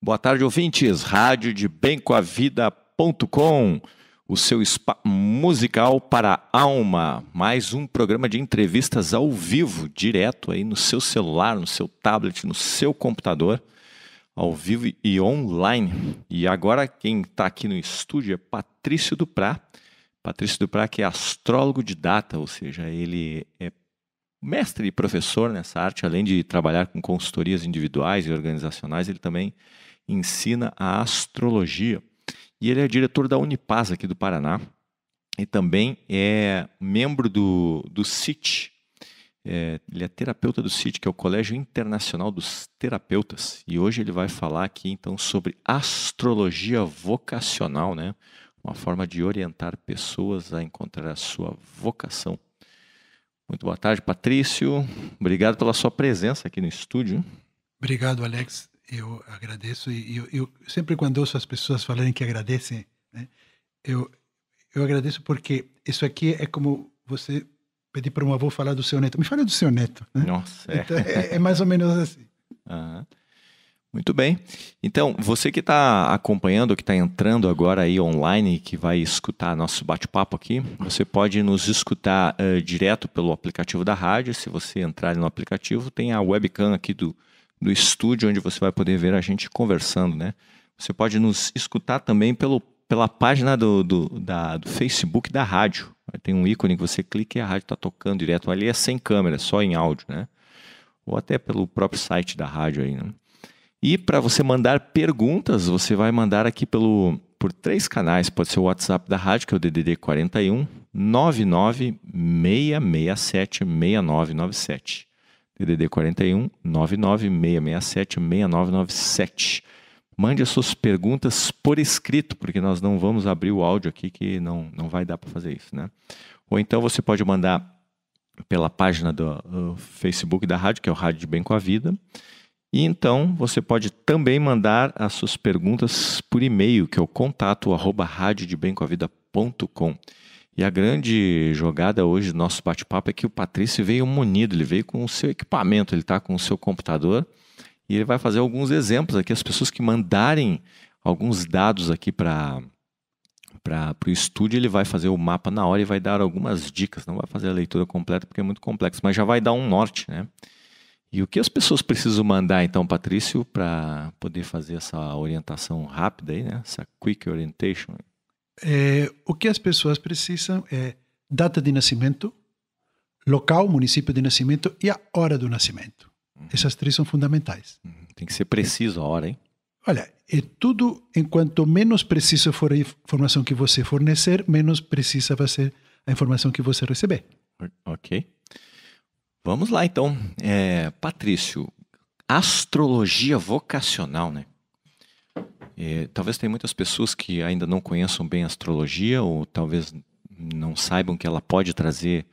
Boa tarde, ouvintes. Rádio de bemcomavida.com, o seu spa musical para a alma. Mais um programa de entrevistas ao vivo, direto aí no seu celular, no seu tablet, no seu computador, ao vivo e online. E agora quem está aqui no estúdio é Patrício Duprá. Patrício Duprá, que é astrólogo de data, ou seja, ele é mestre e professor nessa arte, além de trabalhar com consultorias individuais e organizacionais, ele também ensina a astrologia. E ele é diretor da Unipaz aqui do Paraná e também é membro do CIT. Ele é terapeuta do CIT, que é o Colégio Internacional dos Terapeutas. E hoje ele vai falar aqui então sobre astrologia vocacional, né? Uma forma de orientar pessoas a encontrar a sua vocação. Muito boa tarde, Patrício. Obrigado pela sua presença aqui no estúdio. Obrigado, Alex. Eu agradeço. E eu sempre quando ouço as pessoas falarem que agradecem, né, eu agradeço porque isso aqui é como você pedir para um avô falar do seu neto. Me fala do seu neto. Né? Nossa, Então, é mais ou menos assim. Uhum. Muito bem. Então, você que está acompanhando, que está entrando agora aí online, que vai escutar nosso bate-papo aqui, você pode nos escutar direto pelo aplicativo da rádio. Se você entrar no aplicativo, tem a webcam aqui do estúdio, onde você vai poder ver a gente conversando, né? Você pode nos escutar também pela página do Facebook da rádio. Tem um ícone que você clica e a rádio está tocando direto. Ali é sem câmera, só em áudio, né? Ou até pelo próprio site da rádio aí, né? E para você mandar perguntas, você vai mandar aqui por 3 canais. Pode ser o WhatsApp da rádio, que é o DDD 41 99667 6997. DDD 41 99667 6997. Mande as suas perguntas por escrito, porque nós não vamos abrir o áudio aqui, que não vai dar para fazer isso, né? Ou então você pode mandar pela página do Facebook da rádio, que é o Rádio de Bem com a Vida. E então você pode também mandar as suas perguntas por e-mail, que é o contato@radiodebemcomavida.com. E a grande jogada hoje do nosso bate-papo é que o Patrício veio munido, ele veio com o seu equipamento, ele está com o seu computador e ele vai fazer alguns exemplos aqui. As pessoas que mandarem alguns dados aqui para o estúdio, ele vai fazer o mapa na hora e vai dar algumas dicas. Não vai fazer a leitura completa porque é muito complexo, mas já vai dar um norte, né? E o que as pessoas precisam mandar, então, Patrício, para poder fazer essa orientação rápida aí, né? Essa quick orientation? O que as pessoas precisam é data de nascimento, local, município de nascimento e a hora do nascimento. Essas 3 são fundamentais. Tem que ser preciso a hora, hein? Olha, tudo, enquanto menos preciso for a informação que você fornecer, menos precisa vai ser a informação que você receber. Ok. Vamos lá, então. Patrício, astrologia vocacional, né? Talvez tenha muitas pessoas que ainda não conheçam bem a astrologia ou talvez não saibam que ela pode trazer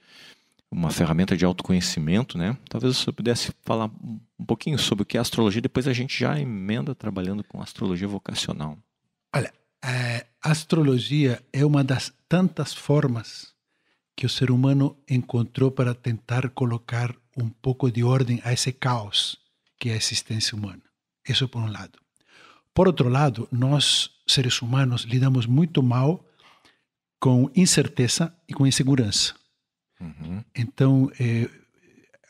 uma ferramenta de autoconhecimento, né? Talvez você pudesse falar um pouquinho sobre o que é astrologia, depois a gente já emenda trabalhando com astrologia vocacional. Olha, a astrologia é uma das tantas formas que o ser humano encontrou para tentar colocar um pouco de ordem a esse caos que é a existência humana. Isso por um lado. Por outro lado, nós, seres humanos, lidamos muito mal com incerteza e com insegurança. Uhum. Então,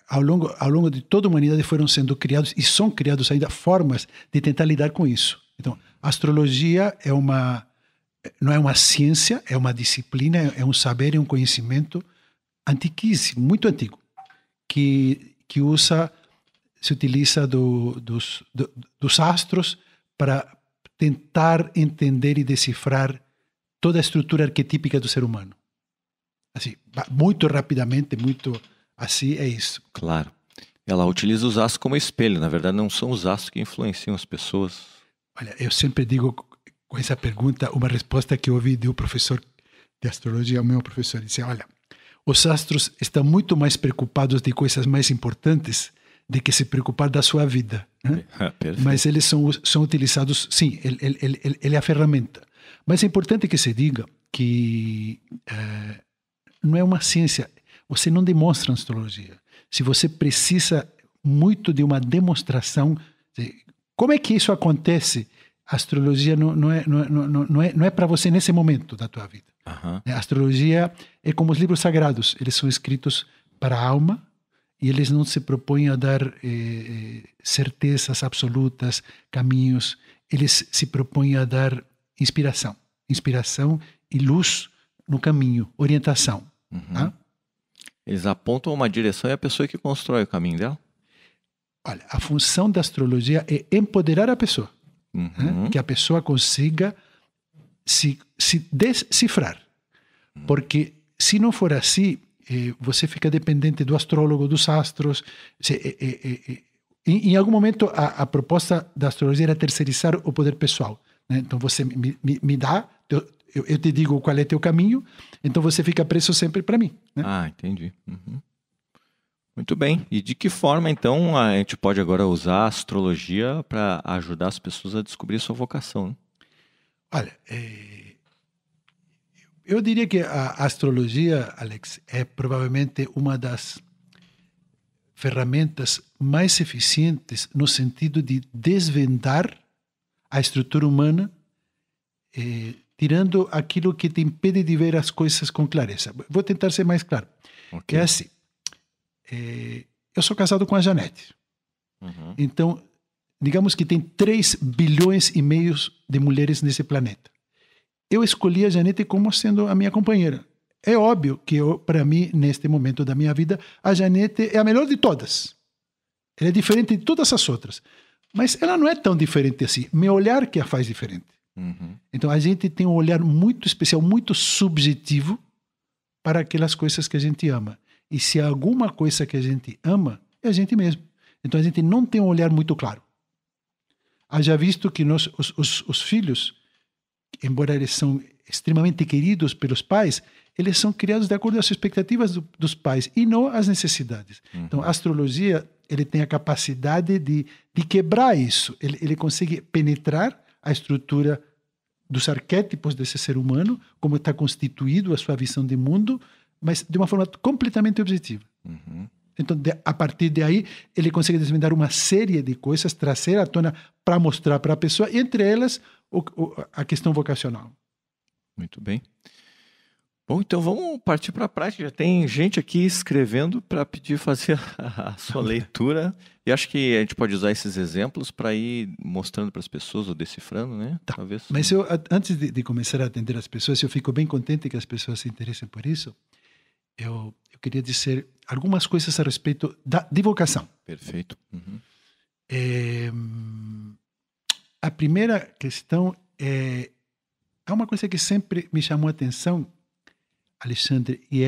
ao longo de toda a humanidade foram sendo criados e são criados ainda formas de tentar lidar com isso. Então, a astrologia não é uma ciência, é uma disciplina, é um saber, é um conhecimento antiquíssimo, muito antigo, que se utiliza dos astros para tentar entender e decifrar toda a estrutura arquetípica do ser humano. Assim, muito rapidamente, muito assim, é isso. Claro. Ela utiliza os astros como espelho. Na verdade, não são os astros que influenciam as pessoas. Olha, eu sempre digo com essa pergunta, uma resposta que eu ouvi de um professor de astrologia, o meu professor, disse, olha, os astros estão muito mais preocupados de coisas mais importantes do que se preocupar da sua vida. Né? Mas eles são utilizados, sim, ele é a ferramenta. Mas é importante que se diga que não é uma ciência, você não demonstra astrologia. Se você precisa muito de uma demonstração, como é que isso acontece? A astrologia não é para você nesse momento da tua vida. A astrologia é como os livros sagrados. Eles são escritos para a alma e eles não se propõem a dar certezas absolutas, caminhos. Eles se propõem a dar inspiração e luz no caminho, orientação. Tá? Eles apontam uma direção e a pessoa que constrói o caminho dela? Olha, a função da astrologia é empoderar a pessoa. Né? Que a pessoa consiga se decifrar. Porque se não for assim, você fica dependente do astrólogo, dos astros. Em algum momento, a proposta da astrologia era terceirizar o poder pessoal. Né? Então, você me dá, eu te digo qual é teu caminho, então você fica preso sempre para mim. Né? Ah, entendi. Muito bem. E de que forma, então, a gente pode agora usar a astrologia para ajudar as pessoas a descobrir a sua vocação? Né? Olha, eu diria que a astrologia, Alex, é provavelmente uma das ferramentas mais eficientes no sentido de desvendar a estrutura humana, tirando aquilo que te impede de ver as coisas com clareza. Vou tentar ser mais claro. Okay. É assim. Eu sou casado com a Janete. Então, digamos que tem 3,5 bilhões de mulheres nesse planeta. Eu escolhi a Janete como sendo a minha companheira. É óbvio que, para mim, neste momento da minha vida, a Janete é a melhor de todas. Ela é diferente de todas as outras. Mas ela não é tão diferente assim. Meu olhar que a faz diferente. Então, a gente tem um olhar muito especial, muito subjetivo para aquelas coisas que a gente ama. E se há alguma coisa que a gente ama, é a gente mesmo. Então a gente não tem um olhar muito claro. Haja visto que os filhos, embora eles são extremamente queridos pelos pais, eles são criados de acordo com as expectativas dos pais e não as necessidades. Então a astrologia ele tem a capacidade de quebrar isso. Ele consegue penetrar a estrutura dos arquétipos desse ser humano, como está constituído a sua visão de mundo, mas de uma forma completamente objetiva. Então, a partir de aí, ele consegue desvendar uma série de coisas, trazer à tona para mostrar para a pessoa, entre elas a questão vocacional. Muito bem. Bom, então vamos partir para a prática. Já tem gente aqui escrevendo para pedir fazer a sua leitura. E acho que a gente pode usar esses exemplos para ir mostrando para as pessoas ou decifrando, né? Tá. Talvez. Mas antes de começar a atender as pessoas, eu fico bem contente que as pessoas se interessem por isso. Eu queria dizer algumas coisas a respeito de vocação. Perfeito. A primeira questão é uma coisa que sempre me chamou a atenção, Alexandre, e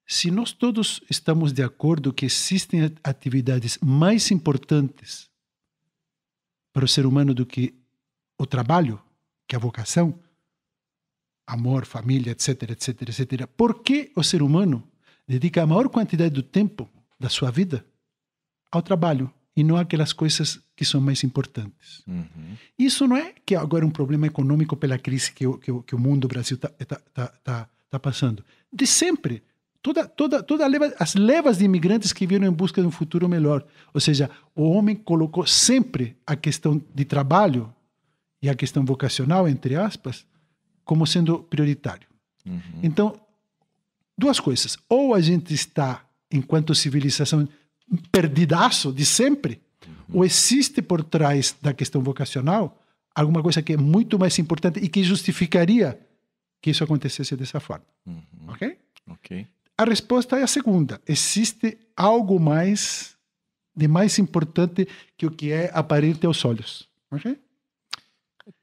se nós todos estamos de acordo que existem atividades mais importantes para o ser humano do que o trabalho, que a vocação, amor, família, etc, etc, etc. Por que o ser humano dedica a maior quantidade do tempo da sua vida ao trabalho e não àquelas coisas que são mais importantes? Isso não é que agora é um problema econômico pela crise que o mundo, o Brasil está passando. De sempre. As levas de imigrantes que vieram em busca de um futuro melhor. Ou seja, o homem colocou sempre a questão de trabalho e a questão vocacional, entre aspas, como sendo prioritário. Então, duas coisas. Ou a gente está, enquanto civilização, perdidaço de sempre, ou existe por trás da questão vocacional alguma coisa que é muito mais importante e que justificaria que isso acontecesse dessa forma. Ok? A resposta é a segunda. Existe algo mais importante que o que é aparente aos olhos. Ok?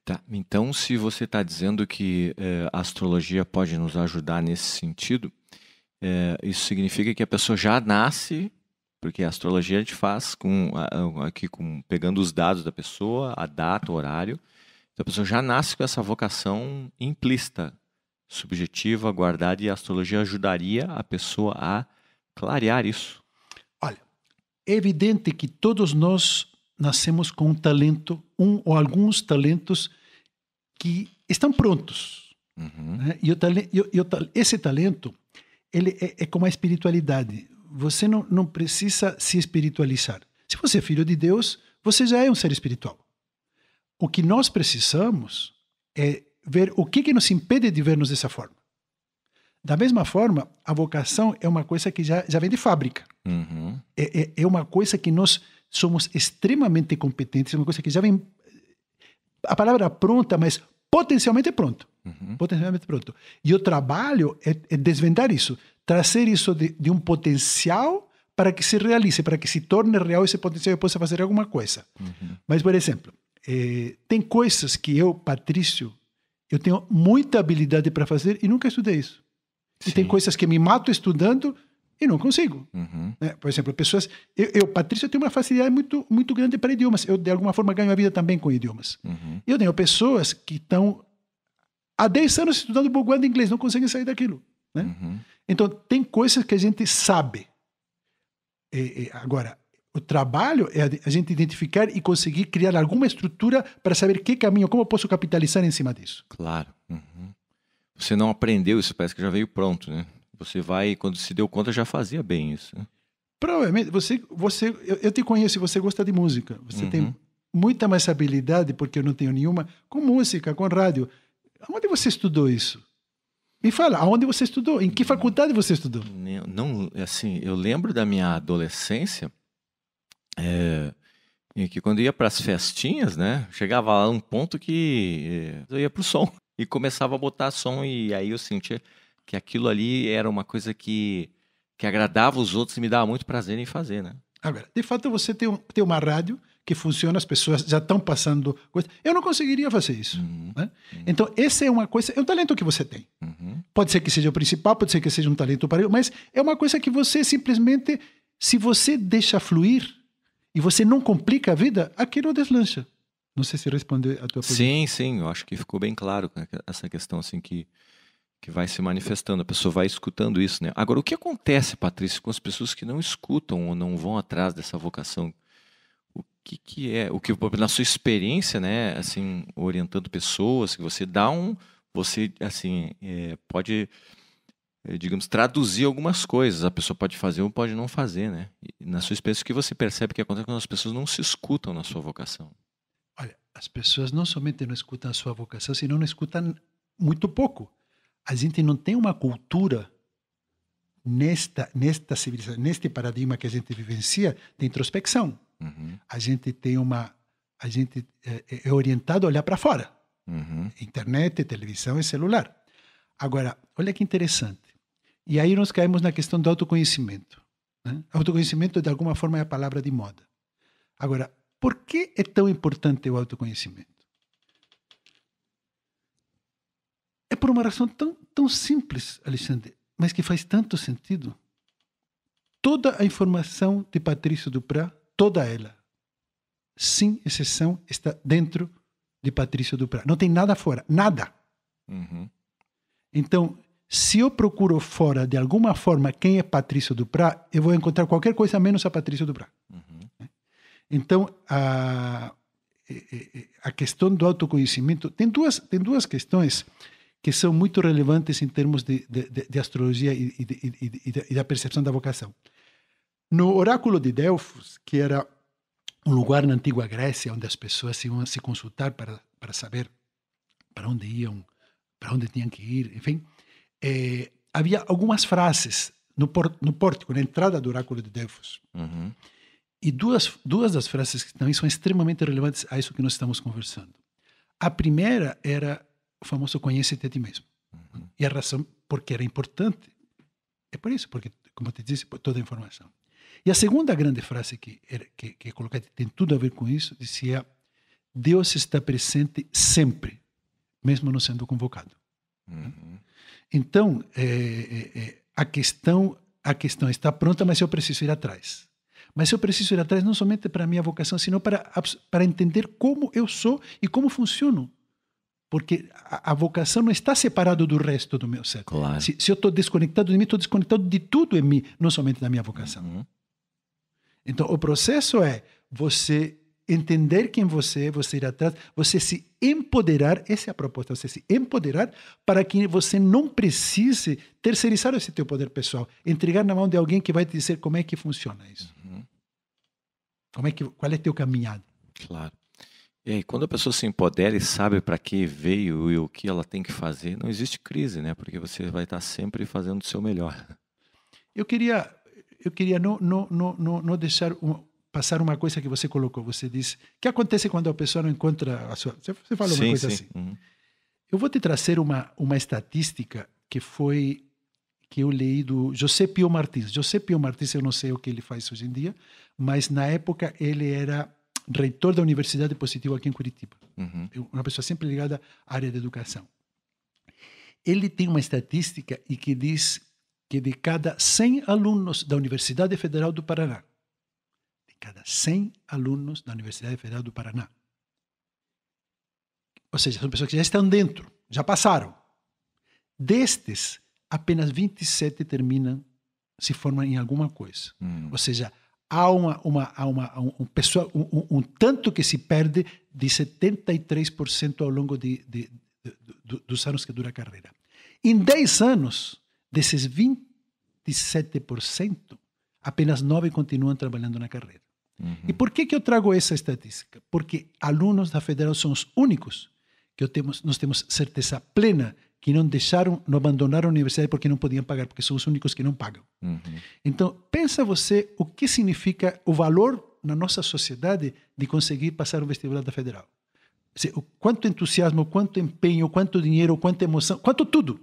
Tá. Então, se você está dizendo que a astrologia pode nos ajudar nesse sentido, isso significa que a pessoa já nasce, porque a astrologia a gente faz pegando os dados da pessoa, a data, o horário. Então, a pessoa já nasce com essa vocação implícita, subjetiva, guardada, e a astrologia ajudaria a pessoa a clarear isso. Olha, é evidente que todos nós nascemos com um talento, ou alguns talentos que estão prontos. Né? E esse talento ele é como a espiritualidade. Você não precisa se espiritualizar. Se você é filho de Deus, você já é um ser espiritual. O que nós precisamos é ver o que nos impede de vermos dessa forma. Da mesma forma, a vocação é uma coisa que já vem de fábrica. Uhum. É uma coisa que nós somos extremamente competentes, é uma coisa que já vem, a palavra pronta, mas potencialmente pronto. Uhum. Potencialmente pronto. E o trabalho é desvendar isso, trazer isso de um potencial para que se realize, para que se torne real esse potencial e possa fazer alguma coisa. Uhum. Mas, por exemplo, tem coisas que eu, Patrício, eu tenho muita habilidade para fazer e nunca estudei isso. E tem coisas que me mato estudando e não consigo. Uhum. Por exemplo, pessoas... Eu, Patrício, tenho uma facilidade muito, muito grande para idiomas. Eu, de alguma forma, ganho a vida também com idiomas. Uhum. Eu tenho pessoas que estão há 10 anos estudando boguando inglês, não conseguem sair daquilo. Né? Uhum. Então, tem coisas que a gente sabe. Agora, o trabalho é a gente identificar e conseguir criar alguma estrutura para saber que caminho, como eu posso capitalizar em cima disso. Claro. Uhum. Você não aprendeu isso, parece que já veio pronto, né? Você vai, quando se deu conta, já fazia bem isso. Né? Provavelmente, eu te conheço e você gosta de música. Você tem muita mais habilidade, porque eu não tenho nenhuma, com música, com rádio. Onde você estudou isso? Me fala, aonde você estudou? Em que faculdade você estudou? Não, assim, eu lembro da minha adolescência, que quando ia para as festinhas, né, chegava lá um ponto que eu ia pro som e começava a botar som e aí eu sentia que aquilo ali era uma coisa que agradava os outros e me dava muito prazer em fazer, né? Agora, de fato, você tem uma rádio que funciona, as pessoas já estão passando coisas. Eu não conseguiria fazer isso. Né? Então, essa é uma coisa, é um talento que você tem. Pode ser que seja o principal, pode ser que seja um talento para ele, mas é uma coisa que você simplesmente, se você deixa fluir e você não complica a vida, aquilo deslancha. Não sei se respondeu a tua pergunta. Sim, eu acho que ficou bem claro essa questão assim que vai se manifestando, a pessoa vai escutando isso, né? Agora, o que acontece, Patrícia, com as pessoas que não escutam ou não vão atrás dessa vocação? O que é, na sua experiência, né, assim, orientando pessoas, que você assim, pode, digamos, traduzir algumas coisas, a pessoa pode fazer ou pode não fazer, né? E na sua experiência, o que você percebe que acontece quando as pessoas não se escutam na sua vocação? Olha, as pessoas não somente não escutam a sua vocação, senão não escutam muito pouco. A gente não tem uma cultura nesta civilização, neste paradigma que a gente vivencia de introspecção. A gente tem a gente é orientado a olhar para fora. Internet, televisão e celular. Agora, olha que interessante. E aí nós caímos na questão do autoconhecimento. Né? Autoconhecimento, de alguma forma, é a palavra de moda. Agora, por que é tão importante o autoconhecimento? É por uma razão tão simples, Alexandre, mas que faz tanto sentido. Toda a informação de Patrício Duprat, toda ela, sem exceção, está dentro de Patrício Duprat. Não tem nada fora, nada. Então, se eu procuro fora, de alguma forma, quem é Patrício Duprat, eu vou encontrar qualquer coisa menos a Patrício Duprat. Então, a questão do autoconhecimento, tem duas questões que são muito relevantes em termos de astrologia e da percepção da vocação. No oráculo de Delfos, que era um lugar na antiga Grécia onde as pessoas iam se consultar para saber para onde iam, para onde tinham que ir, enfim, havia algumas frases no pórtico, na entrada do oráculo de Delfos. E duas das frases que também são extremamente relevantes a isso que nós estamos conversando. A primeira era o famoso conhece-te a ti mesmo. E a razão por que era importante é por isso, porque, como te disse, toda a informação. E a segunda grande frase que coloquei, tem tudo a ver com isso, dizia: Deus está presente sempre, mesmo não sendo convocado. Então, a questão está pronta, mas eu preciso ir atrás. Mas eu preciso ir atrás não somente para a minha vocação, sino para entender como eu sou e como funciono. Porque a vocação não está separada do resto do meu ser. Claro. Se eu estou desconectado de mim, estou desconectado de tudo em mim, não somente da minha vocação. Então, o processo é você entender quem você é, você ir atrás, você se empoderar, essa é a proposta, você se empoderar para que você não precise terceirizar esse teu poder pessoal, entregar na mão de alguém que vai te dizer como é que funciona isso. Qual é teu caminhado. Claro. E aí, quando a pessoa se empodera e sabe para que veio e o que ela tem que fazer, não existe crise, né? Porque você vai estar sempre fazendo o seu melhor. Eu queria não deixar passar uma coisa que você colocou. Você disse, o que acontece quando a pessoa não encontra a sua... Você falou uma coisa assim. Uhum. Eu vou te trazer uma estatística que eu li do José Pio Martins. José Pio Martins, eu não sei o que ele faz hoje em dia, mas na época ele era reitor da Universidade Positivo aqui em Curitiba. Uhum. Uma pessoa sempre ligada à área de educação. Ele tem uma estatística e que diz que de cada 100 alunos da Universidade Federal do Paraná, de cada 100 alunos da Universidade Federal do Paraná, ou seja, são pessoas que já estão dentro, já passaram. Destes, apenas 27 terminam, se formam em alguma coisa. Ou seja, há um tanto que se perde de 73% ao longo dos anos que dura a carreira. Em 10 anos, desses 27%, apenas 9 continuam trabalhando na carreira. Uhum. E por que eu trago essa estatística? Porque alunos da Federal são os únicos que nós temos certeza plena que não abandonaram a universidade porque não podiam pagar, porque são os únicos que não pagam. Uhum. Então, pensa você o que significa o valor na nossa sociedade de conseguir passar o vestibular da Federal. O quanto entusiasmo, quanto empenho, quanto dinheiro, quanta emoção, quanto tudo.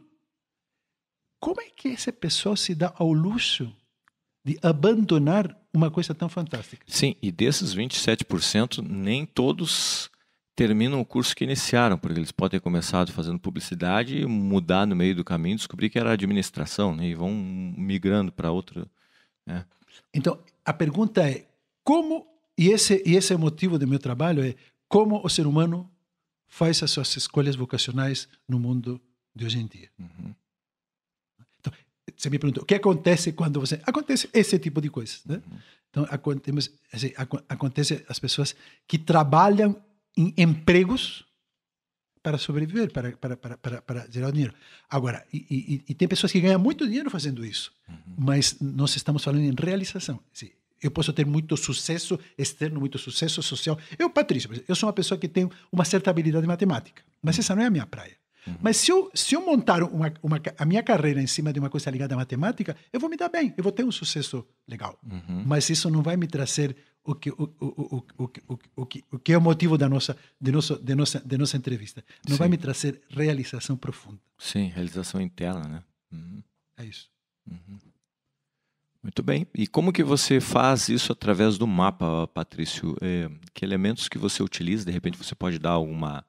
Como é que esse pessoal se dá ao luxo de abandonar uma coisa tão fantástica? Sim, e desses 27%, nem todos terminam o curso que iniciaram, porque eles podem ter começado fazendo publicidade e mudar no meio do caminho, descobrir que era administração, né, e vão migrando para outra. Né? Então, a pergunta é, como, e esse é o motivo do meu trabalho, é como o ser humano faz as suas escolhas vocacionais no mundo de hoje em dia. Uhum. Então, você me perguntou, o que acontece quando você... Acontece esse tipo de coisas. Né? Uhum. Então, acontece as pessoas que trabalham em empregos para sobreviver, para gerar dinheiro. Agora, e tem pessoas que ganham muito dinheiro fazendo isso, mas nós estamos falando em realização. Eu posso ter muito sucesso externo, muito sucesso social. Eu, Patrício, eu sou uma pessoa que tem uma certa habilidade matemática, mas essa não é a minha praia. Mas se eu montar a minha carreira em cima de uma coisa ligada à matemática, eu vou me dar bem, eu vou ter um sucesso legal. Mas isso não vai me trazer o que é o motivo de nossa entrevista. Não vai me trazer realização profunda. Sim, realização interna, né? É isso. Muito bem. E como que você faz isso através do mapa, Patrício? Que elementos que você utiliza? De repente você pode dar alguma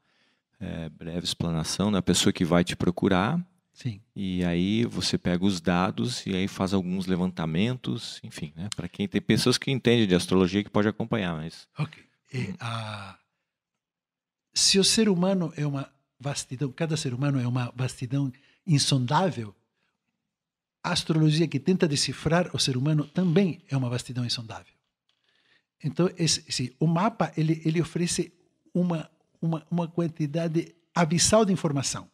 breve explanação, né? A pessoa que vai te procurar. Sim. E aí você pega os dados e aí faz alguns levantamentos, enfim, né? Para quem tem pessoas que entendem de astrologia que pode acompanhar, mas... Ok. Se o ser humano é uma vastidão, cada ser humano é uma vastidão insondável, a astrologia que tenta decifrar o ser humano também é uma vastidão insondável. Então, o mapa ele oferece uma quantidade abissal de informação.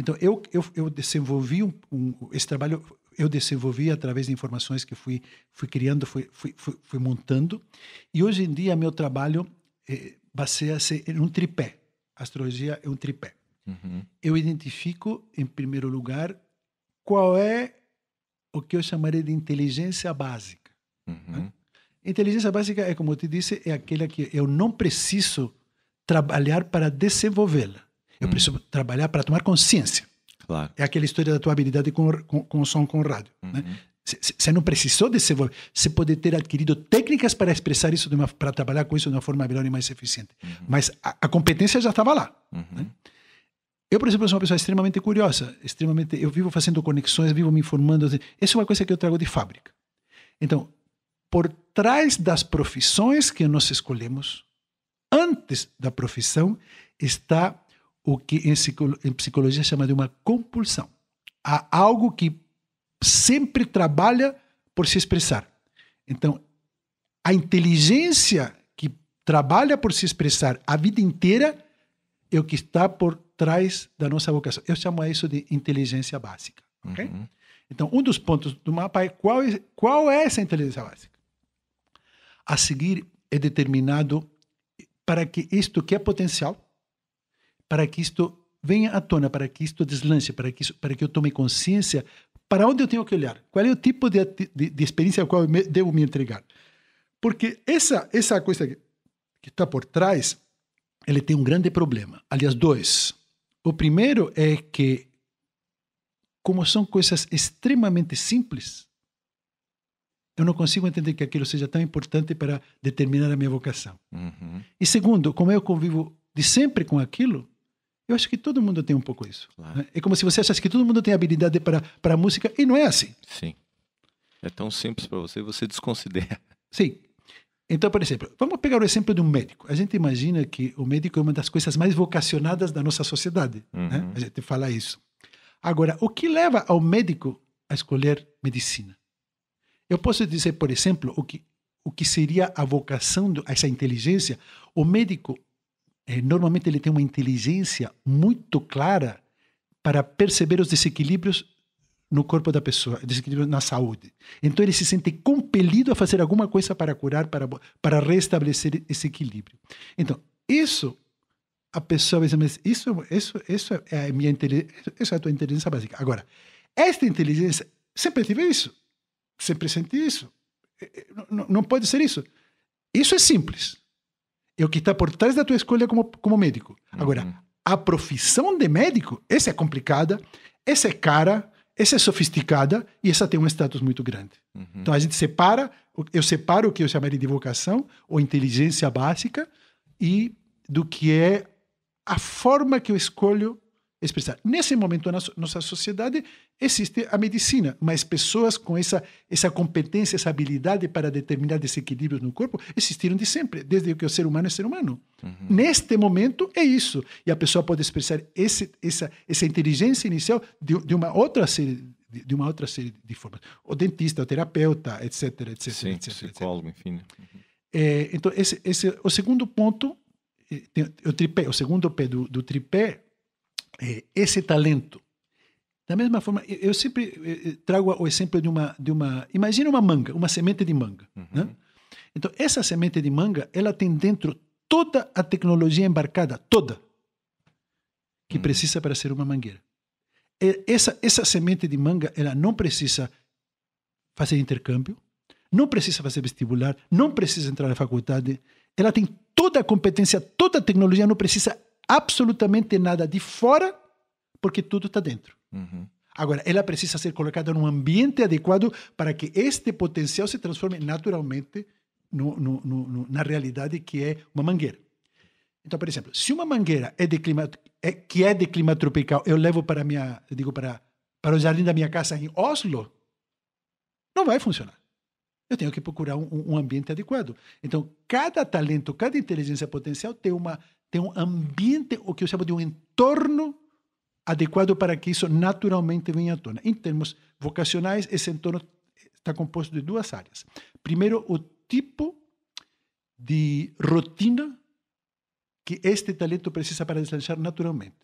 Então, eu desenvolvi esse trabalho, eu desenvolvi através de informações que fui criando, fui montando, e hoje em dia meu trabalho baseia-se em um tripé. A astrologia é um tripé. Eu identifico, em primeiro lugar, qual é o que eu chamarei de inteligência básica. Né? Inteligência básica é, como eu te disse, é aquela que eu não preciso trabalhar para desenvolvê-la. Eu preciso trabalhar para tomar consciência. Claro. É aquela história da tua habilidade com som, com rádio. Né? Você não precisou desenvolver. Você pode ter adquirido técnicas para expressar isso, para trabalhar com isso de uma forma melhor e mais eficiente. Mas a competência já estava lá. Né? Eu, por exemplo, sou uma pessoa extremamente curiosa. Eu vivo fazendo conexões, vivo me informando. Essa é uma coisa que eu trago de fábrica. Então, por trás das profissões que nós escolhemos, antes da profissão, está o que em psicologia chama de uma compulsão. Há algo que sempre trabalha por se expressar. Então, a inteligência que trabalha por se expressar a vida inteira é o que está por trás da nossa vocação. Eu chamo isso de inteligência básica. Okay? Então, um dos pontos do mapa é qual é essa inteligência básica. A seguir é determinado para que isto que é potencial, para que isto venha à tona, para que isto deslanche, para que eu tome consciência para onde eu tenho que olhar, qual é o tipo de experiência ao qual eu devo me entregar. Porque essa coisa que está por trás, ele tem um grande problema. Aliás, dois. O primeiro é que, como são coisas extremamente simples, eu não consigo entender que aquilo seja tão importante para determinar a minha vocação. Uhum. E segundo, como eu convivo de sempre com aquilo, eu acho que todo mundo tem um pouco isso. Claro. Né? É como se você achasse que todo mundo tem habilidade para a música, e não é assim. Sim. É tão simples para você, você desconsidera. Sim. Então, por exemplo, vamos pegar o exemplo de um médico. A gente imagina que o médico é uma das coisas mais vocacionadas da nossa sociedade. Uhum. Né? A gente fala isso. Agora, o que leva ao médico a escolher medicina? Eu posso dizer, por exemplo, o que seria a vocação, essa inteligência. O médico, normalmente, ele tem uma inteligência muito clara para perceber os desequilíbrios no corpo da pessoa, desequilíbrio na saúde. Então ele se sente compelido a fazer alguma coisa para curar, para restabelecer esse equilíbrio. Então, isso, a pessoa vai dizer, isso é a minha inteligência, isso é a tua inteligência básica. Agora, esta inteligência, sempre tive isso, sempre senti isso. Não pode ser isso. Isso é simples. É o que está por trás da tua escolha como médico. Agora, a profissão de médico, essa é complicada, essa é cara, essa é sofisticada e essa tem um status muito grande. Uhum. Então a gente eu separo o que eu chamaria de vocação ou inteligência básica e do que é a forma que eu escolho expressar. Nesse momento, na nossa sociedade, existe a medicina, mas pessoas com essa competência, essa habilidade para determinar desequilíbrios no corpo existiram de sempre, desde que o ser humano é ser humano. Uhum. Neste momento, é isso. E a pessoa pode expressar essa inteligência inicial de uma outra série de formas. O dentista, o terapeuta, etc. Sim, etc, psicólogo, etc. Enfim. Uhum. Então, esse o segundo ponto, o segundo pé do tripé, esse talento. Da mesma forma, eu sempre trago o exemplo de uma imagina uma manga, uma semente de manga. Uhum. Né? Então, essa semente de manga, ela tem dentro toda a tecnologia embarcada, toda, que precisa para ser uma mangueira. Essa semente de manga, ela não precisa fazer intercâmbio, não precisa fazer vestibular, não precisa entrar na faculdade, ela tem toda a competência, toda a tecnologia, não precisa absolutamente nada de fora, porque tudo está dentro. Uhum. Agora, ela precisa ser colocada num ambiente adequado para que este potencial se transforme naturalmente na realidade que é uma mangueira. Então, por exemplo, se uma mangueira é de clima tropical, eu levo para o jardim da minha casa em Oslo, não vai funcionar. Eu tenho que procurar um ambiente adequado. Então, cada talento, cada inteligência potencial tem um ambiente, o que eu chamo de um entorno adequado para que isso naturalmente venha à tona. Em termos vocacionais, esse entorno está composto de duas áreas. Primeiro, o tipo de rotina que este talento precisa para deslanchar naturalmente.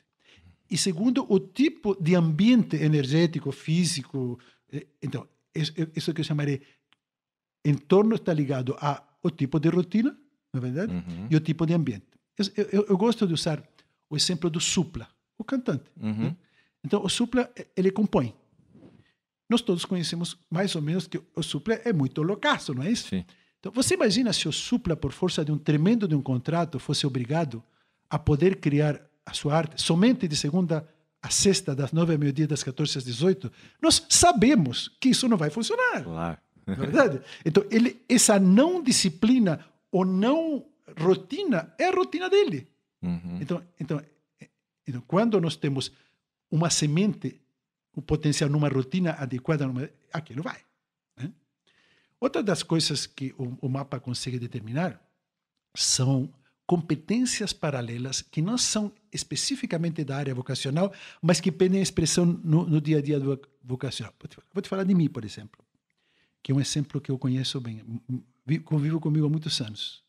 E segundo, o tipo de ambiente energético, físico. Então, isso que eu chamarei entorno está ligado ao tipo de rotina, não é verdade? Uhum. E o tipo de ambiente. Eu gosto de usar o exemplo do Supla, o cantante. Uhum. Né? Então, o Supla, ele compõe. Nós todos conhecemos mais ou menos que o Supla é muito loucaço, não é isso? Sim. Então, você imagina se o Supla, por força de um contrato, fosse obrigado a poder criar a sua arte somente de segunda a sexta, das 9 ao meio-dia, das 14 às 18? Nós sabemos que isso não vai funcionar. Claro. Não é verdade? Então, essa não disciplina ou não rotina é a rotina dele. Uhum. Então, quando nós temos uma semente, o potencial numa rotina adequada, aquilo vai. Né? Outra das coisas que o mapa consegue determinar são competências paralelas que não são especificamente da área vocacional, mas que pedem expressão no dia a dia do vocacional. Vou te falar de mim, por exemplo, que é um exemplo que eu conheço bem, convivo comigo há muitos anos.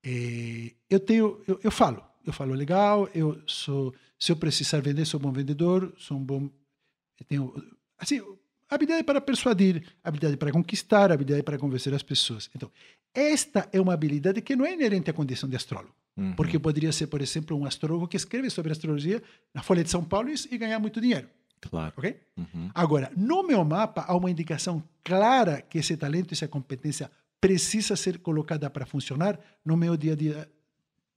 Eu falo legal, se eu precisar vender, sou um bom vendedor, sou um bom... habilidade para persuadir, habilidade para conquistar, habilidade para convencer as pessoas. Então, esta é uma habilidade que não é inerente à condição de astrólogo. Porque poderia ser, por exemplo, um astrólogo que escreve sobre astrologia na Folha de São Paulo e ganhar muito dinheiro. Claro. Okay? Agora, no meu mapa, há uma indicação clara que esse talento, essa competência precisa ser colocada para funcionar no meu dia a dia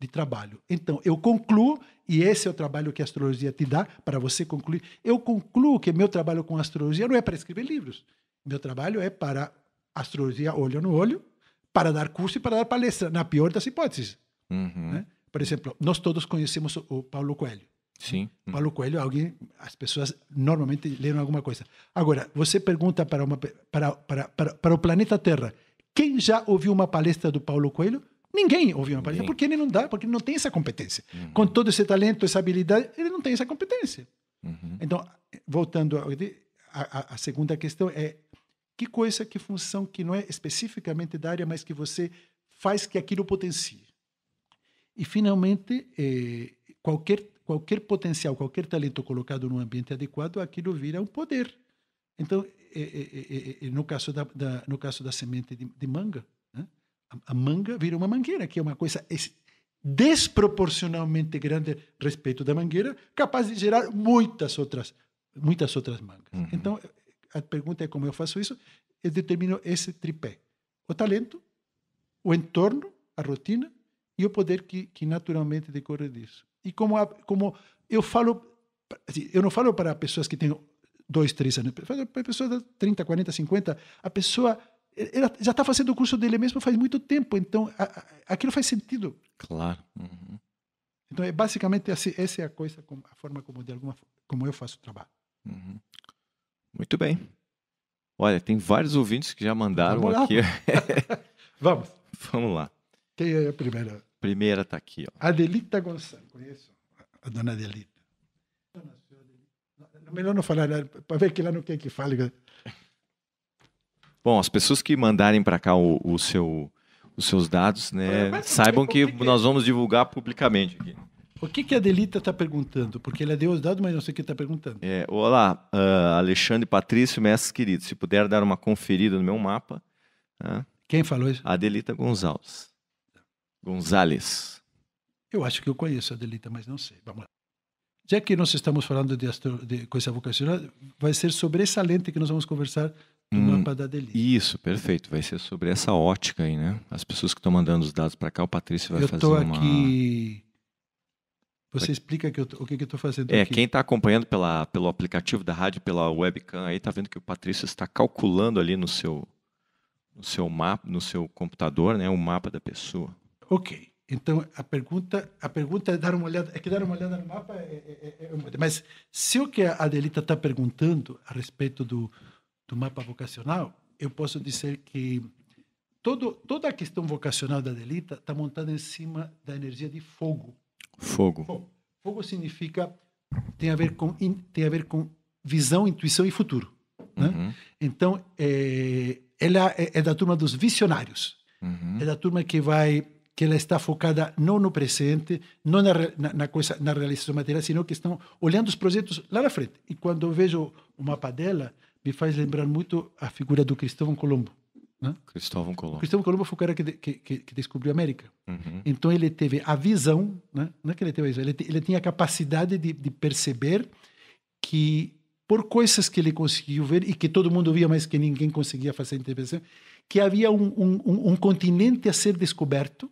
de trabalho. Então, eu concluo, e esse é o trabalho que a astrologia te dá para você concluir, eu concluo que meu trabalho com astrologia não é para escrever livros. Meu trabalho é para astrologia olho no olho, para dar curso e para dar palestra, na pior das hipóteses. Né? Por exemplo, nós todos conhecemos o Paulo Coelho. Sim. Paulo Coelho, as pessoas normalmente leram alguma coisa. Agora, você pergunta para o planeta Terra, quem já ouviu uma palestra do Paulo Coelho? Ninguém ouviu uma palestra, porque ele não tem essa competência. Com todo esse talento, essa habilidade, ele não tem essa competência. Então, voltando à segunda questão, é que coisa, que função que não é especificamente da área, mas que você faz que aquilo potencie. E, finalmente, qualquer potencial, qualquer talento colocado num ambiente adequado, aquilo vira um poder. Então, no caso da semente de manga, né? A manga vira uma mangueira, que é uma coisa desproporcionalmente grande a respeito da mangueira, capaz de gerar muitas outras mangas. Então, a pergunta é como eu faço isso. Eu determino esse tripé: o talento, o entorno, a rotina e o poder que naturalmente decorre disso. E como eu falo, assim, eu não falo para pessoas que têm 2, 3 anos, para pessoas de 30, 40, 50, a pessoa ela já está fazendo o curso dele mesmo faz muito tempo, então aquilo faz sentido. Claro. Então, basicamente, essa é a forma como eu faço o trabalho. Muito bem. Olha, tem vários ouvintes que já mandaram aqui. Vamos. Vamos lá. Quem é a primeira? Primeira está aqui. Ó. Adelita Gonçalves. Conheço a dona Adelita. Melhor não falar, para ver que ela não quer que fale. Bom, as pessoas que mandarem para cá os seus dados, né, saibam que nós vamos divulgar publicamente aqui. O que a Adelita está perguntando? Porque ela deu os dados, mas não sei o que está perguntando. Olá, Alexandre Patrício, mestres queridos. Se puder dar uma conferida no meu mapa. Quem falou isso? Adelita Gonzalez. Eu acho que eu conheço a Adelita, mas não sei. Vamos lá. Já que nós estamos falando de coisa vocacional, vai ser sobre essa lente que nós vamos conversar no mapa da Adelita. Isso, perfeito. Vai ser sobre essa ótica aí, né? As pessoas que estão mandando os dados para cá, o Patrício vai fazer uma... Eu estou aqui... Você explica o que eu estou fazendo aqui. Quem está acompanhando pelo aplicativo da rádio, pela webcam, aí está vendo que o Patrício está calculando ali no seu mapa, no seu computador, né, o mapa da pessoa. Ok. Então, a pergunta é dar uma olhada, no mapa, mas se o que a Adelita está perguntando a respeito do mapa vocacional, eu posso dizer que toda a questão vocacional da Adelita está montada em cima da energia de fogo. Fogo significa tem a ver com visão, intuição e futuro, né? Então, ela é da turma dos visionários. É da turma que ela está focada não no presente, não na realização material, sino que estão olhando os projetos lá na frente. E quando eu vejo o mapa dela, me faz lembrar muito a figura do Cristóvão Colombo. Né? Cristóvão Colombo foi o cara que descobriu a América. Então ele teve a visão, né? Não é que ele teve a visão, ele tinha a capacidade de perceber que por coisas que ele conseguiu ver e que todo mundo via, mas que ninguém conseguia fazer a interpretação, que havia um continente a ser descoberto,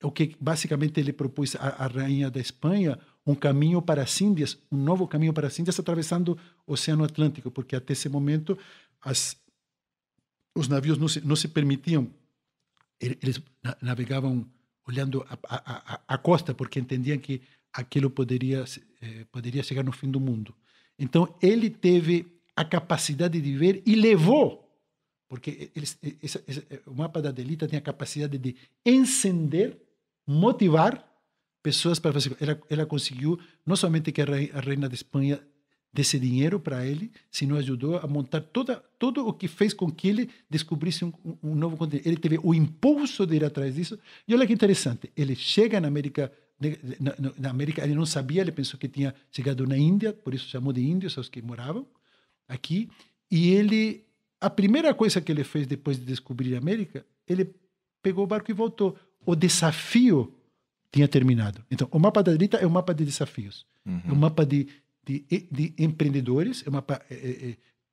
o que basicamente ele propôs à rainha da Espanha, um caminho para as Índias, um novo caminho para as Índias atravessando o Oceano Atlântico, porque até esse momento os navios não se permitiam, eles navegavam olhando a costa, porque entendiam que aquilo poderia chegar no fim do mundo. Então, ele teve a capacidade de ver e levou, porque o mapa da Adelita tem a capacidade de encender, motivar pessoas para fazer. Ela conseguiu, não somente que a rainha da Espanha desse dinheiro para ele, sino ajudou a montar todo o que fez com que ele descobrisse um novo continente. Ele teve o impulso de ir atrás disso. E olha que interessante, ele chega na América, ele não sabia, ele pensou que tinha chegado na Índia, por isso chamou de índios aos que moravam aqui, E a primeira coisa que ele fez depois de descobrir a América, ele pegou o barco e voltou. O desafio tinha terminado. Então, o mapa da Adelita é um mapa de desafios. É um mapa de empreendedores. É um mapa,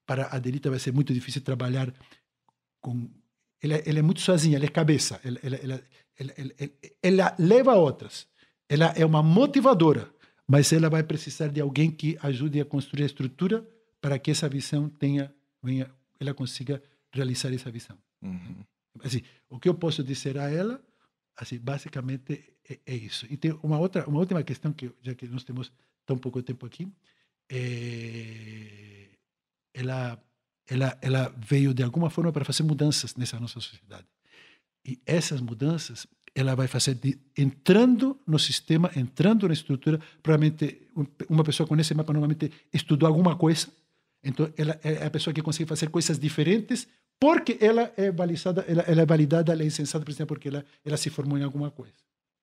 para a Adelita vai ser muito difícil trabalhar com... Ela é muito sozinha, ela é cabeça. Ela leva outras. Ela é uma motivadora, mas ela vai precisar de alguém que ajude a construir a estrutura para que essa visão ela consiga realizar essa visão. Assim, o que eu posso dizer a ela, assim, basicamente é isso. E tem uma última questão, que já que nós temos tão pouco tempo aqui, ela veio de alguma forma para fazer mudanças nessa nossa sociedade. E essas mudanças ela vai fazer entrando no sistema, entrando na estrutura. Provavelmente uma pessoa com esse mapa normalmente estudou alguma coisa. Então ela é a pessoa que consegue fazer coisas diferentes porque ela é validada, ela é insensata, por exemplo, porque ela se formou em alguma coisa.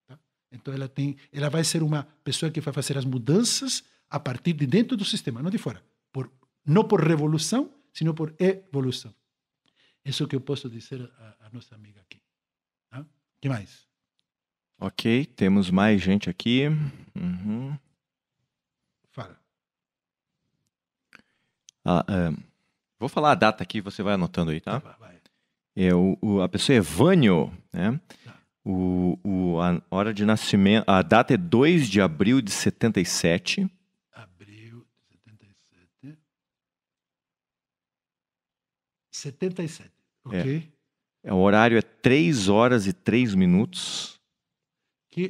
Tá? Então ela vai ser uma pessoa que vai fazer as mudanças a partir de dentro do sistema, não de fora. Não por revolução, sino por evolução. Isso é o que eu posso dizer a nossa amiga aqui. Tá? O que mais? Ok, temos mais gente aqui. Fala. Vou falar a data aqui, você vai anotando aí, tá? Vai. A pessoa é Vânio, né? Tá. A hora de nascimento, a data é 2 de abril de 77. Abril de 77. 77, ok? O horário é 3 horas e 3 minutos.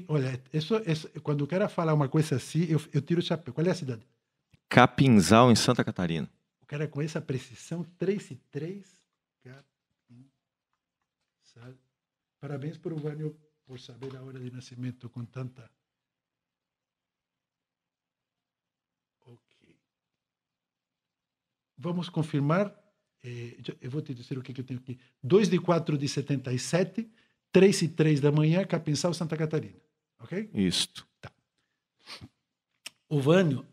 Olha, isso, quando o cara fala uma coisa assim, eu tiro o chapéu. Qual é a cidade? Capinzal, em Santa Catarina. O cara com essa precisão, 3 e 3. Parabéns para o Vânio por saber a hora de nascimento com tanta... Ok. Vamos confirmar. Eu vou te dizer o que eu tenho aqui. 2 de 4 de 77, 3 e 3 da manhã, Capinzal, Santa Catarina. Ok? Isso. Tá. O Vânio...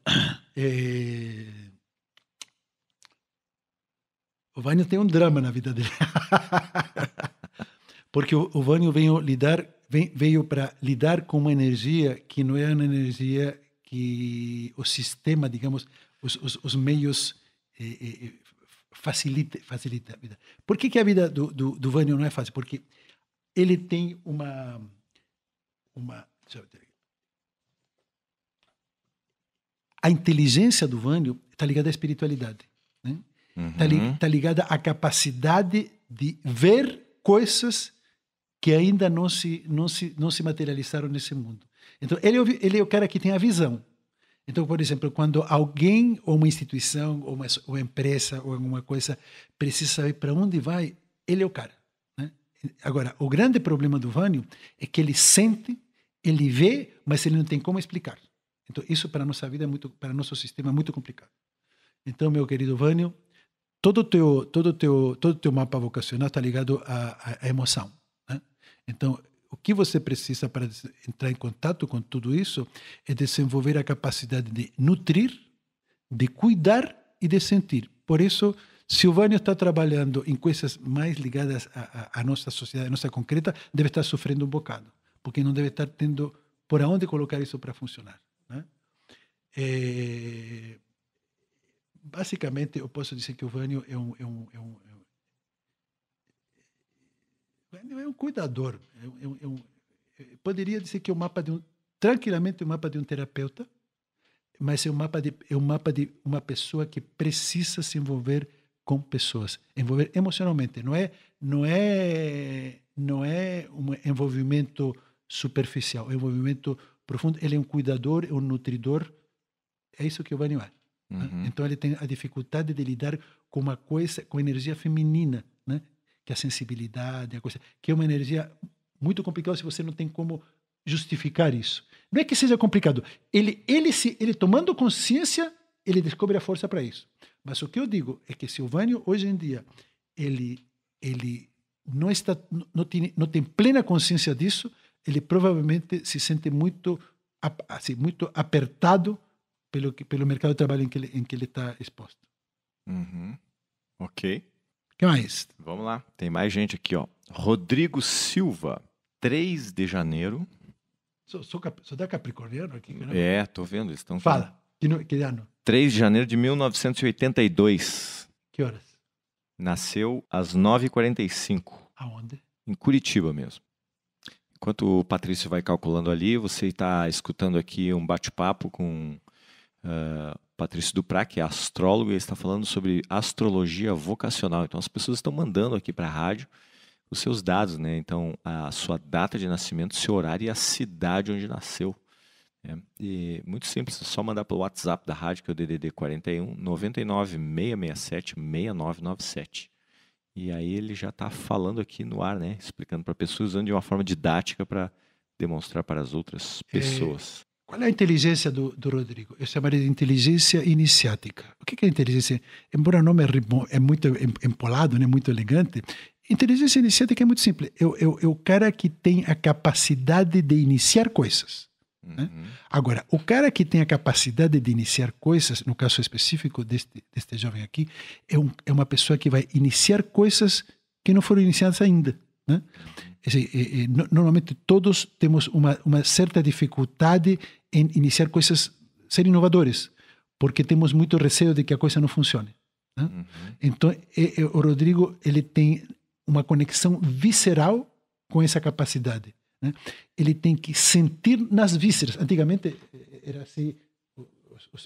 O Vânio tem um drama na vida dele. Porque o Vânio veio para lidar com uma energia que não é uma energia que o sistema, digamos, os meios facilita a vida. Por que a vida do Vânio não é fácil? Porque ele tem uma deixa eu ver aqui. A inteligência do Vânio está ligada à espiritualidade. Está ligada à capacidade de ver coisas que ainda não se materializaram nesse mundo. Então, ele é o cara que tem a visão. Então, por exemplo, quando alguém, ou uma instituição, ou uma empresa, ou alguma coisa, precisa saber para onde vai, ele é o cara. Né? Agora, o grande problema do Vânio é que ele sente, ele vê, mas ele não tem como explicar. Então, isso para a nossa vida, para o nosso sistema, é muito complicado. Então, meu querido Vânio, todo o teu mapa vocacional está ligado à emoção. Né? Então, o que você precisa para entrar em contato com tudo isso é desenvolver a capacidade de nutrir, de cuidar e de sentir. Por isso, se o Vânio está trabalhando em coisas mais ligadas à nossa sociedade, à nossa concreta, deve estar sofrendo um bocado, porque não deve estar tendo por onde colocar isso para funcionar. Né? Basicamente, eu posso dizer que o Vânio é um cuidador. Poderia dizer que é tranquilamente um mapa de um terapeuta, mas é um mapa de uma pessoa que precisa se envolver com pessoas, envolver emocionalmente. Não é um envolvimento superficial, é um envolvimento profundo. Ele é um cuidador, é um nutridor. É isso que o Vânio é. Então ele tem a dificuldade de lidar com uma coisa, com energia feminina, né? Que é a sensibilidade, que é uma energia muito complicada se você não tem como justificar isso. Não é que seja complicado. Ele tomando consciência, ele descobre a força para isso. Mas o que eu digo é que se o Vânio hoje em dia ele não tem plena consciência disso, ele provavelmente se sente muito apertado pelo mercado de trabalho em que ele está exposto. Ok. O que mais? Vamos lá. Tem mais gente aqui, ó. Rodrigo Silva, 3 de janeiro. Sou da Capricorniano aqui? Tô vendo. Estão Fala. Que ano? 3 de janeiro de 1982. Que horas? Nasceu às 9h45. Aonde? Em Curitiba mesmo. Enquanto o Patrício vai calculando ali, você está escutando aqui um bate-papo com Patrício Duprá, que é astrólogo, e ele está falando sobre astrologia vocacional. Então as pessoas estão mandando aqui para a rádio os seus dados, né? Então a sua data de nascimento, seu horário e a cidade onde nasceu. E muito simples, é só mandar pelo WhatsApp da rádio, que é o DDD 41 99 667 6997. E aí ele já está falando aqui no ar, né? Explicando para a pessoa, usando de uma forma didática para demonstrar para as outras pessoas. Qual é a inteligência do Rodrigo? Eu chamaria de inteligência iniciática. O que é inteligência? Embora o nome é muito empolado, né? Muito elegante, inteligência iniciática é muito simples. É o cara que tem a capacidade de iniciar coisas. Né? Agora, o cara que tem a capacidade de iniciar coisas, no caso específico deste jovem aqui, é uma pessoa que vai iniciar coisas que não foram iniciadas ainda. Né? Normalmente todos temos uma certa dificuldade em iniciar coisas, ser inovadores, porque temos muito receio de que a coisa não funcione. Né? Então, o Rodrigo ele tem uma conexão visceral com essa capacidade. Né? Ele tem que sentir nas vísceras. Antigamente era assim,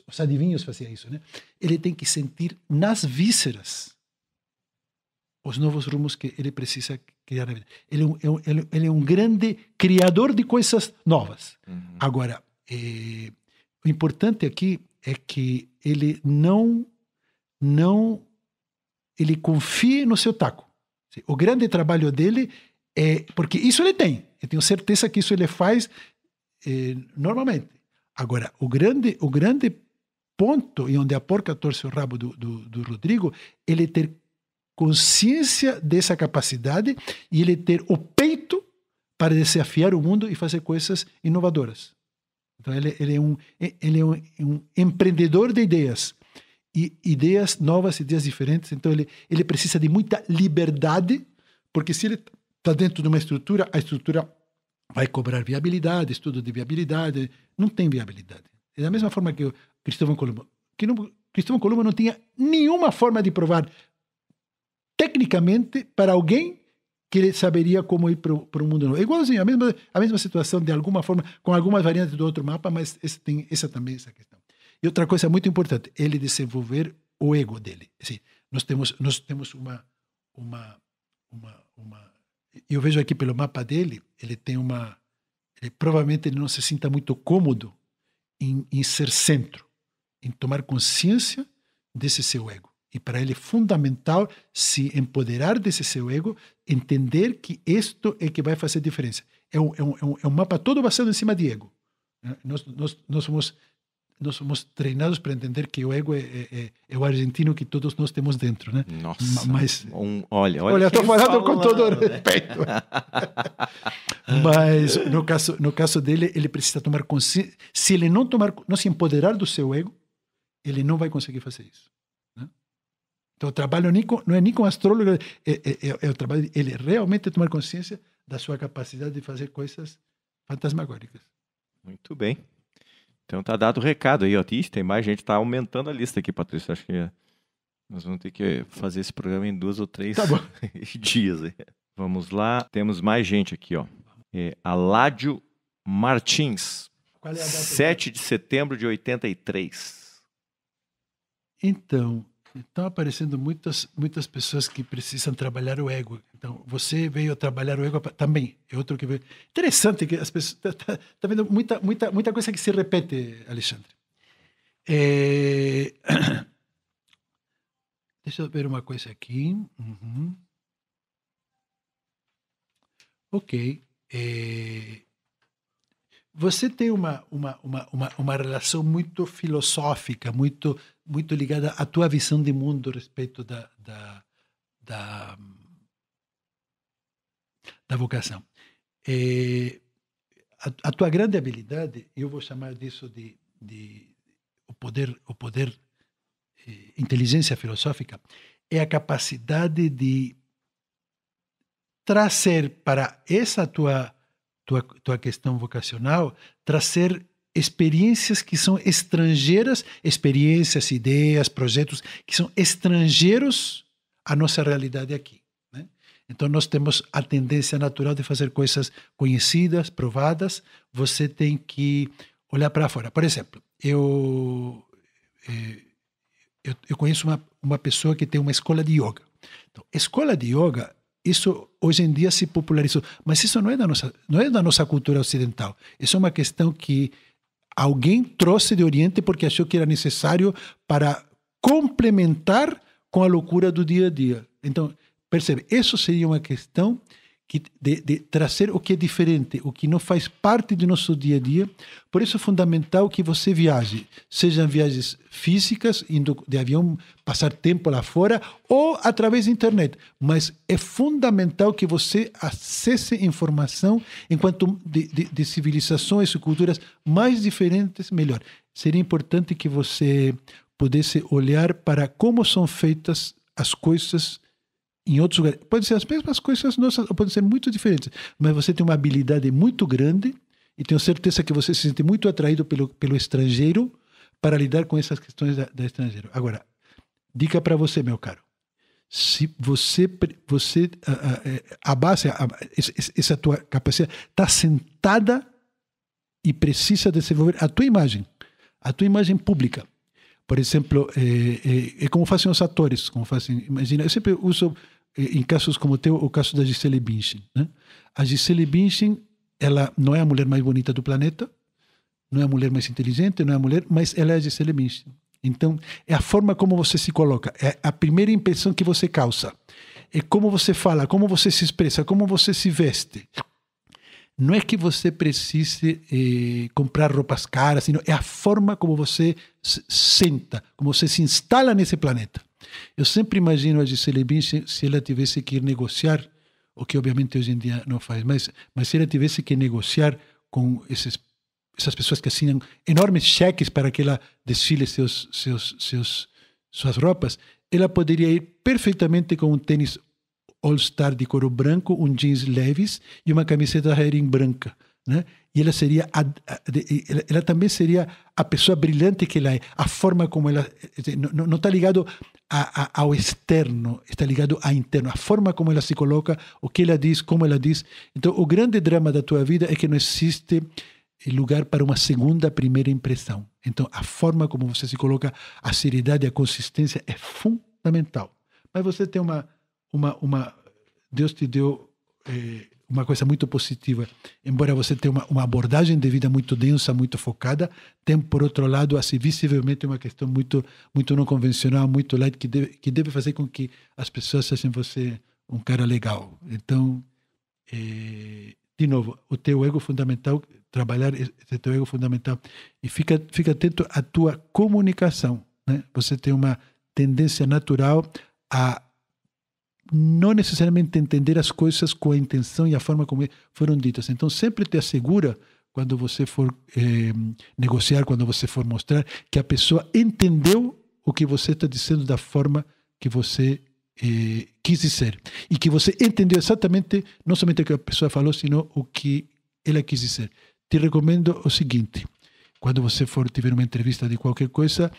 os adivinhos faziam isso. Né? Ele tem que sentir nas vísceras os novos rumos que ele precisa criar na vida. Ele é um grande criador de coisas novas. Agora, o importante aqui é que ele ele confie no seu taco. O grande trabalho dele porque isso ele tem. Eu tenho certeza que isso ele faz normalmente. Agora, o grande ponto e onde a porca torce o rabo do Rodrigo, ele ter consciência dessa capacidade e ele ter o peito para desafiar o mundo e fazer coisas inovadoras. Então, ele é um empreendedor de ideias. E ideias novas, ideias diferentes. Então, ele precisa de muita liberdade, porque se ele está dentro de uma estrutura, a estrutura vai cobrar viabilidade, estudo de viabilidade. Não tem viabilidade. É da mesma forma que o Cristóvão Colombo. Cristóvão Colombo não tinha nenhuma forma de provar tecnicamente para alguém que ele saberia como ir para o mundo novo. É igualzinho, a mesma situação de alguma forma, com algumas variantes do outro mapa, mas tem também essa questão. E outra coisa muito importante, ele desenvolver o ego dele. Assim, nós temos uma eu vejo aqui pelo mapa dele, ele provavelmente ele não se sinta muito cômodo em ser centro, em tomar consciência desse seu ego. E para ele é fundamental se empoderar desse seu ego, entender que isto é que vai fazer diferença. É um mapa todo baseado em cima de ego. Nós somos treinados para entender que o ego é o argentino que todos nós temos dentro, né? Nossa, mas olha, estou falando com todo respeito. Mas no caso dele, ele precisa tomar consciência. Se ele não se empoderar do seu ego, ele não vai conseguir fazer isso. Né? Então, o trabalho não é nem com astrólogo, é o trabalho de ele realmente tomar consciência da sua capacidade de fazer coisas fantasmagóricas. Muito bem. Então tá dado o recado aí, ó. Ixi, tem mais gente, tá aumentando a lista aqui, Patrícia. Acho que nós vamos ter que fazer esse programa em 2 ou 3 dias. Vamos lá, temos mais gente aqui, ó. Aládio Martins. Qual é a data? 7 de setembro de 83. Então, estão aparecendo muitas pessoas que precisam trabalhar o ego. Então, você veio trabalhar o ego também. É outro que veio. Interessante que as pessoas tá vendo muita coisa que se repete, Alexandre. Deixa eu ver uma coisa aqui. Ok. Você tem uma relação muito filosófica, muito ligada à tua visão de mundo a respeito da vocação. A tua grande habilidade, eu vou chamar disso de o poder inteligência filosófica é a capacidade de trazer para essa tua questão vocacional, trazer experiências que são estrangeiras, experiências, ideias, projetos que são estrangeiros à nossa realidade aqui. Né? Então, nós temos a tendência natural de fazer coisas conhecidas, provadas. Você tem que olhar para fora. Por exemplo, eu conheço uma pessoa que tem uma escola de yoga. Então, escola de yoga, isso hoje em dia se popularizou, mas isso não é da nossa cultura ocidental. Isso é uma questão que alguém trouxe de Oriente porque achou que era necessário para complementar com a loucura do dia a dia. Então, percebe, isso seria uma questão de trazer o que é diferente, o que não faz parte do nosso dia a dia. Por isso é fundamental que você viaje, sejam viagens físicas, indo de avião, passar tempo lá fora, ou através da internet. Mas é fundamental que você acesse informação enquanto de civilizações e culturas mais diferentes, melhor. Seria importante que você pudesse olhar para como são feitas as coisas em outros lugares. Pode ser as mesmas coisas nossas, ou podem ser muito diferentes, mas você tem uma habilidade muito grande e tenho certeza que você se sente muito atraído pelo estrangeiro para lidar com essas questões da estrangeiro. Agora, dica para você, meu caro. Se você a base, essa tua capacidade está sentada e precisa desenvolver a tua imagem pública. Por exemplo, é como fazem os atores, imagina, eu sempre uso em casos como o caso da Gisele Bündchen, né? A Gisele Bündchen, ela não é a mulher mais bonita do planeta, não é a mulher mais inteligente, não é a mulher, mas ela é a Gisele Bündchen. Então, é a forma como você se coloca, é a primeira impressão que você causa, é como você fala, como você se expressa, como você se veste. Não é que você precise comprar roupas caras, sino é a forma como você senta, como você se instala nesse planeta. Eu sempre imagino a Gisele Bündchen se ela tivesse que ir negociar, o que obviamente hoje em dia não faz, mas se ela tivesse que negociar com essas pessoas que assinam enormes cheques para que ela desfile suas roupas, ela poderia ir perfeitamente com um tênis All-Star de couro branco, um jeans Levi's e uma camiseta Hering branca, né? E ela também seria a pessoa brilhante que ela é, a forma como ela não está ligado ao externo, está ligado ao interno, a forma como ela se coloca, o que ela diz, como ela diz. Então, o grande drama da tua vida é que não existe lugar para uma segunda, primeira impressão. Então, a forma como você se coloca, a seriedade, a consistência é fundamental. Mas você tem Deus te deu uma coisa muito positiva. Embora você tenha uma abordagem de vida muito densa, muito focada, tem, por outro lado, assim, visivelmente uma questão muito, muito não convencional, muito light, que deve fazer com que as pessoas achem você um cara legal. Então, de novo, o teu ego fundamental, trabalhar esse teu ego fundamental. E fica atento à tua comunicação, né? Você tem uma tendência natural a não necessariamente entender as coisas com a intenção e a forma como foram ditas. Então, sempre te assegura, quando você for negociar, quando você for mostrar, que a pessoa entendeu o que você está dizendo da forma que você quis dizer. E que você entendeu exatamente, não somente o que a pessoa falou, sino o que ela quis dizer. Te recomendo o seguinte: quando você for tiver uma entrevista de qualquer coisa,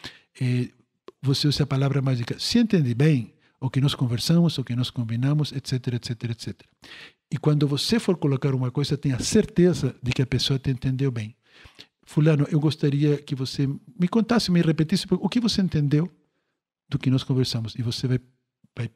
você usa a palavra mágica. Se entende bem o que nós conversamos, o que nós combinamos, etc, etc, etc. E quando você for colocar uma coisa, tenha certeza de que a pessoa te entendeu bem. Fulano, eu gostaria que você me contasse, me repetisse o que você entendeu do que nós conversamos. E você vai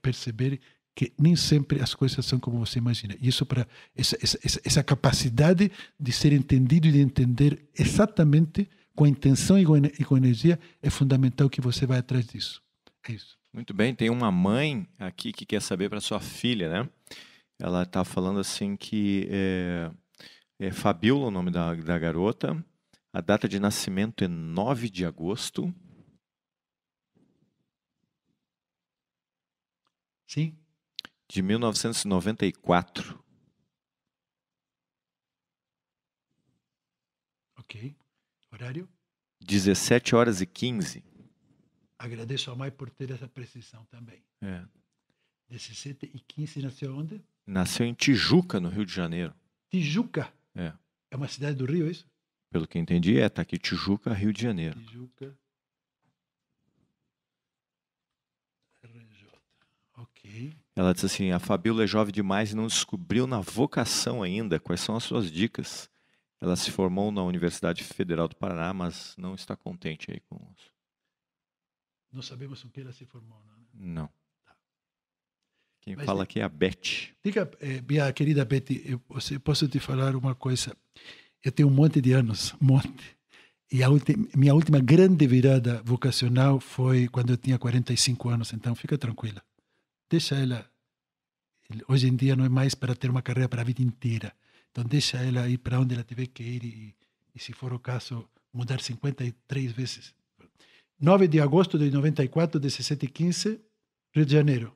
perceber que nem sempre as coisas são como você imagina. E isso, para essa capacidade de ser entendido e de entender exatamente com a intenção e com energia, é fundamental que você vá atrás disso. É isso. Muito bem, tem uma mãe aqui que quer saber para sua filha, né? Ela está falando assim que é Fabiola o nome da garota, a data de nascimento é 9 de agosto. Sim. De 1994. Ok. Horário? 17h15. Agradeço a mãe por ter essa precisão também. 17h15 nasceu onde? Nasceu em Tijuca, no Rio de Janeiro. Tijuca? É. É uma cidade do Rio, é isso? Pelo que entendi, tá aqui Tijuca, Rio de Janeiro. Tijuca. RJ. Ok. Ela disse assim, a Fabíola é jovem demais e não descobriu na vocação ainda. Quais são as suas dicas? Ela se formou na Universidade Federal do Paraná, mas não está contente aí com isso. Não sabemos com que ela se formou, não? Não. Quem Mas fala aqui é a Beth. Diga, minha querida Betty, eu posso te falar uma coisa. Eu tenho um monte de anos, um monte. E minha última grande virada vocacional foi quando eu tinha 45 anos. Então, fica tranquila. Deixa ela. Hoje em dia não é mais para ter uma carreira para a vida inteira. Então, deixa ela ir para onde ela tiver que ir e se for o caso, mudar 53 vezes. 9 de agosto de 94, 17h15, Rio de Janeiro.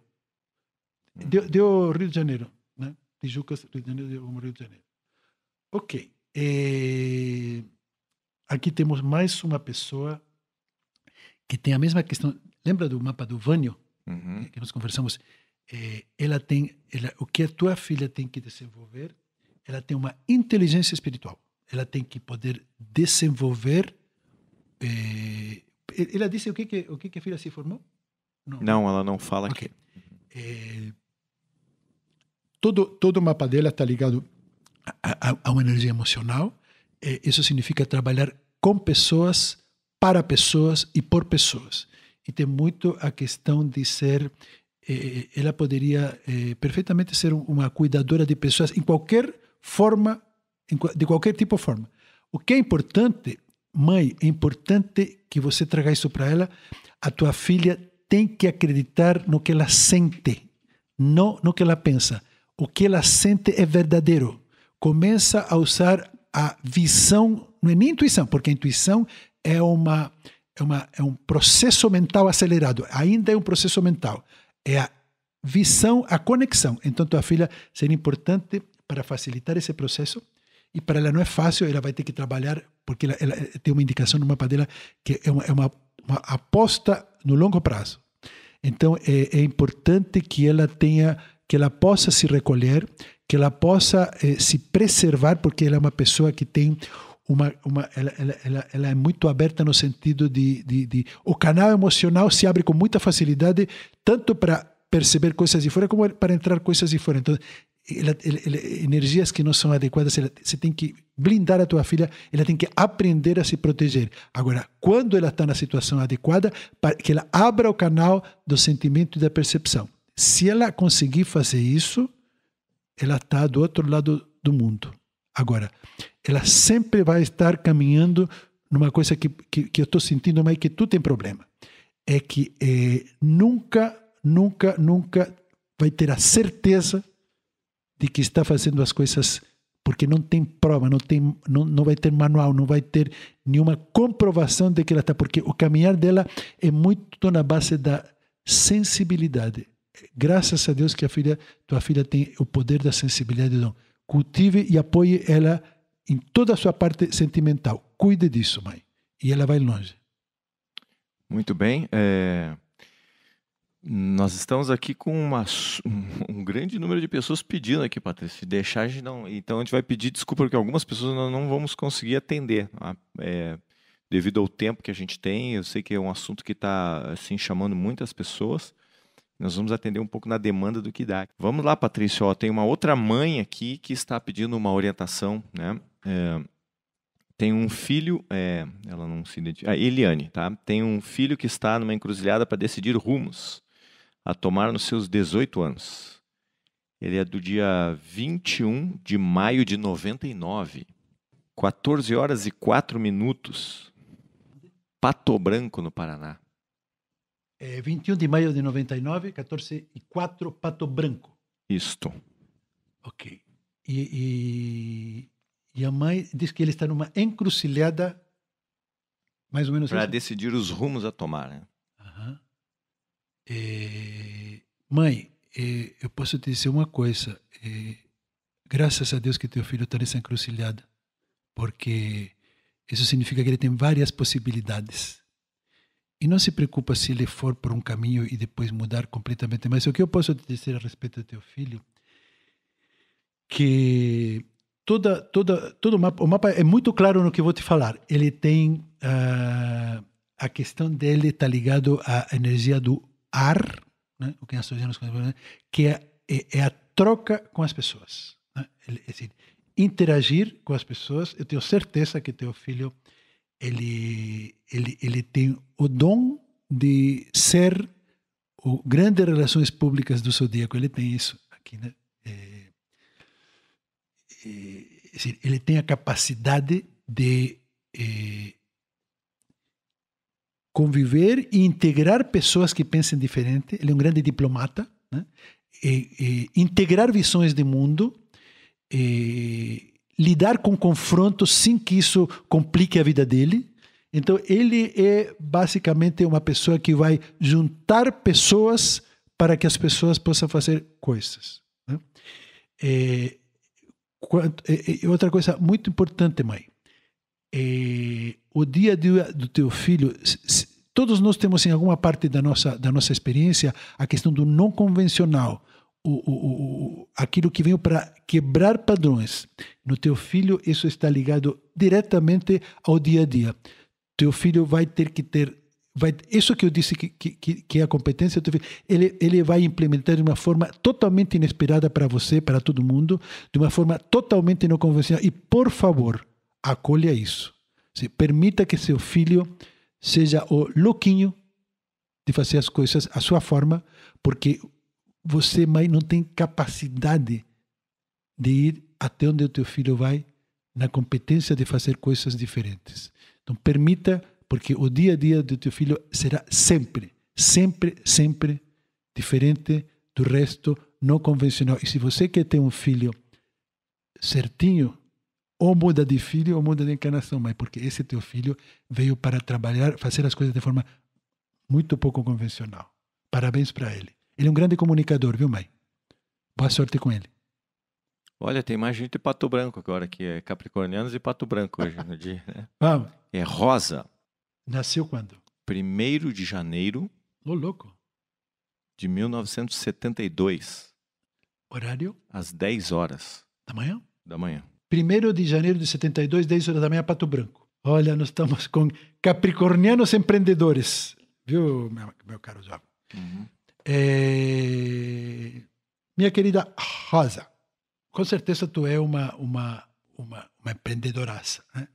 Deu Rio de Janeiro, né? Tijuca, Rio de Janeiro, deu Rio de Janeiro. Ok. Aqui temos mais uma pessoa que tem a mesma questão. Lembra do mapa do Vânio? Que nós conversamos? O que a tua filha tem que desenvolver, ela tem uma inteligência espiritual. Ela tem que poder desenvolver. Ela disse o que a filha se formou? Não, ela não fala okay. aqui. Todo o mapa dela está ligado a uma energia emocional. Isso significa trabalhar com pessoas, para pessoas e por pessoas. E tem muito a questão de ser... ela poderia perfeitamente ser uma cuidadora de pessoas em qualquer forma, de qualquer tipo de forma. O que é importante, mãe, é importante que você traga isso para ela. A tua filha tem que acreditar no que ela sente, não no que ela pensa. O que ela sente é verdadeiro. Começa a usar a visão, não é nem intuição, porque a intuição é um processo mental acelerado. Ainda é um processo mental. É a visão, a conexão. Então, tua filha seria importante para facilitar esse processo. E para ela não é fácil, ela vai ter que trabalhar, porque ela tem uma indicação no mapa dela que é uma aposta no longo prazo. Então, é importante que ela possa se recolher, que ela possa se preservar, porque ela é uma pessoa que tem ela é muito aberta no sentido o canal emocional se abre com muita facilidade, tanto para perceber coisas de fora como para entrar coisas de fora. Então, energias que não são adequadas, você tem que blindar a tua filha, ela tem que aprender a se proteger. Agora, quando ela está na situação adequada, que ela abra o canal do sentimento e da percepção. Se ela conseguir fazer isso, ela está do outro lado do mundo. Agora, ela sempre vai estar caminhando numa coisa que eu estou sentindo, mas que tu tem problema. É que nunca vai ter a certeza de que está fazendo as coisas porque não tem prova, não vai ter manual, não vai ter nenhuma comprovação de que ela está, porque o caminhar dela é muito na base da sensibilidade. Graças a Deus que tua filha tem o poder da sensibilidade. Então, cultive e apoie ela em toda a sua parte sentimental. Cuide disso, mãe. E ela vai longe. Muito bem. Nós estamos aqui com um grande número de pessoas pedindo aqui, Patrícia. Deixar a gente não. Então a gente vai pedir desculpa porque algumas pessoas nós não vamos conseguir atender. Devido ao tempo que a gente tem, eu sei que é um assunto que está assim, chamando muitas pessoas. Nós vamos atender um pouco na demanda do que dá. Vamos lá, Patrícia. Tem uma outra mãe aqui que está pedindo uma orientação, né? Tem um filho, ela não se identifica. Eliane, tá? Tem um filho que está numa encruzilhada para decidir rumos a tomar nos seus 18 anos. Ele é do dia 21 de maio de 99, 14 horas e 4 minutos, Pato Branco, no Paraná. 21 de maio de 99, 14 e 4, Pato Branco. Isto. Ok. E a mãe diz que ele está numa encruzilhada, mais ou menos para isso? decidir os rumos a tomar, né? Uhum. Mãe, eu posso te dizer uma coisa. Graças a Deus que teu filho está nessa encruzilhada, porque isso significa que ele tem várias possibilidades. E não se preocupa se ele for por um caminho e depois mudar completamente. Mas o que eu posso te dizer a respeito do teu filho, que todo o mapa é muito claro no que eu vou te falar. Ele tem a questão dele está ligado à energia do ar, né? O que nós estamos dizendo, que é a troca com as pessoas, né? É assim, interagir com as pessoas. Eu tenho certeza que teu filho ele tem o dom de ser o grande relações públicas do zodíaco. Ele tem isso aqui, né? Assim, ele tem a capacidade de conviver e integrar pessoas que pensem diferente. Ele é um grande diplomata, né? Integrar visões de mundo, lidar com confrontos sem que isso complique a vida dele. Então, ele é basicamente uma pessoa que vai juntar pessoas para que as pessoas possam fazer coisas, né? Outra coisa muito importante, mãe, o dia a dia do teu filho. Todos nós temos em alguma parte da nossa experiência a questão do não convencional, aquilo que veio para quebrar padrões. No teu filho, isso está ligado diretamente ao dia a dia. Teu filho vai ter que ter... isso que eu disse que é a competência do teu filho, ele vai implementar de uma forma totalmente inesperada para você, para todo mundo, de uma forma totalmente não convencional. E, por favor, acolha isso. Permita que seu filho seja o louquinho de fazer as coisas à sua forma, porque você, mãe, não tem capacidade de ir até onde o teu filho vai na competência de fazer coisas diferentes. Então, permita, porque o dia a dia do teu filho será sempre, sempre, sempre diferente do resto, não convencional. E se você quer ter um filho certinho, ou muda de filho ou muda de encarnação, mãe, porque esse teu filho veio para trabalhar, fazer as coisas de forma muito pouco convencional. Parabéns para ele. Ele é um grande comunicador, viu, mãe? Boa sorte com ele. Olha, tem mais gente de Pato Branco agora, que é capricornianos e Pato Branco hoje no dia, né? Vamos. É Rosa. Nasceu quando? 1º de janeiro louco. de 1972. Horário? Às 10 horas. Da manhã? Da manhã. 1º de janeiro de 72, 10 horas da manhã, Pato Branco. Olha, nós estamos com capricornianos empreendedores. Viu, meu caro jovem? Uhum. Minha querida Rosa, com certeza tu é uma empreendedoraça, né?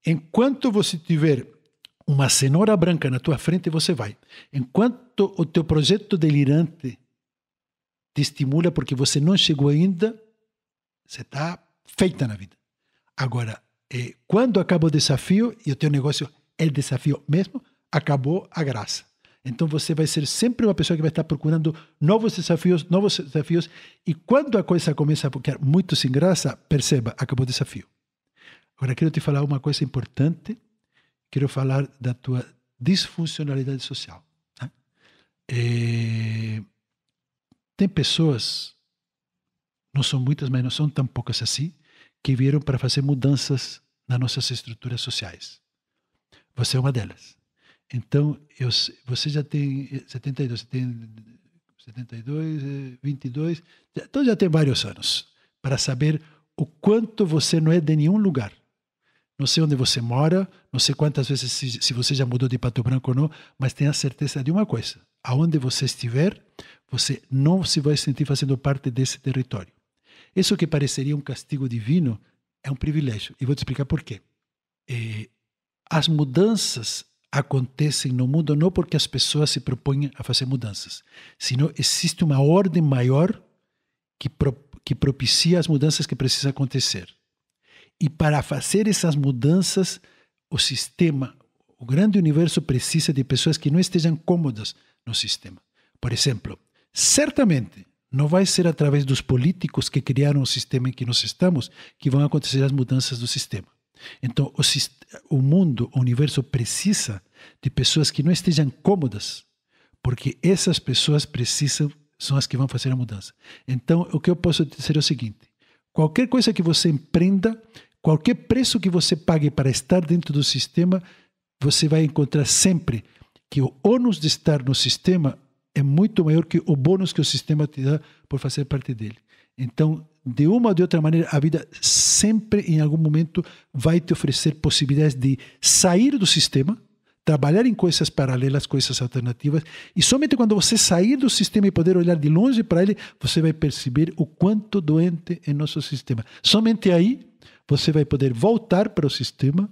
Enquanto você tiver uma cenoura branca na tua frente, você vai. Enquanto o teu projeto delirante te estimula porque você não chegou ainda, você está feita na vida. Agora, quando acaba o desafio, e o teu negócio é desafio mesmo, acabou a graça. Então você vai ser sempre uma pessoa que vai estar procurando novos desafios, e quando a coisa começa a ficar muito sem graça, perceba, acabou o desafio. Agora, quero te falar uma coisa importante, quero falar da tua disfuncionalidade social, né? Tem pessoas, não são muitas, mas não são tão poucas assim, que vieram para fazer mudanças nas nossas estruturas sociais. Você é uma delas. Então, você já tem 72, você tem 72, 22, então já tem vários anos para saber o quanto você não é de nenhum lugar. Não sei onde você mora, não sei quantas vezes se você já mudou de Pato Branco ou não, mas tenha certeza de uma coisa: aonde você estiver, você não se vai sentir fazendo parte desse território. Isso que pareceria um castigo divino é um privilégio. E vou te explicar por quê. As mudanças acontecem no mundo não porque as pessoas se propõem a fazer mudanças, senão existe uma ordem maior que propicia as mudanças que precisam acontecer. E para fazer essas mudanças, o sistema, o grande universo precisa de pessoas que não estejam cômodas no sistema. Por exemplo, certamente não vai ser através dos políticos que criaram o sistema em que nós estamos que vão acontecer as mudanças do sistema. Então, o mundo, o universo precisa de pessoas que não estejam cômodas, porque essas pessoas são as que vão fazer a mudança. Então, o que eu posso dizer é o seguinte: qualquer coisa que você empreenda, qualquer preço que você pague para estar dentro do sistema, você vai encontrar sempre que o ônus de estar no sistema é muito maior que o bônus que o sistema te dá por fazer parte dele. Então, de uma ou de outra maneira, a vida sempre, em algum momento, vai te oferecer possibilidades de sair do sistema, trabalhar em coisas paralelas, coisas alternativas, e somente quando você sair do sistema e poder olhar de longe para ele, você vai perceber o quanto doente é nosso sistema. Somente aí você vai poder voltar para o sistema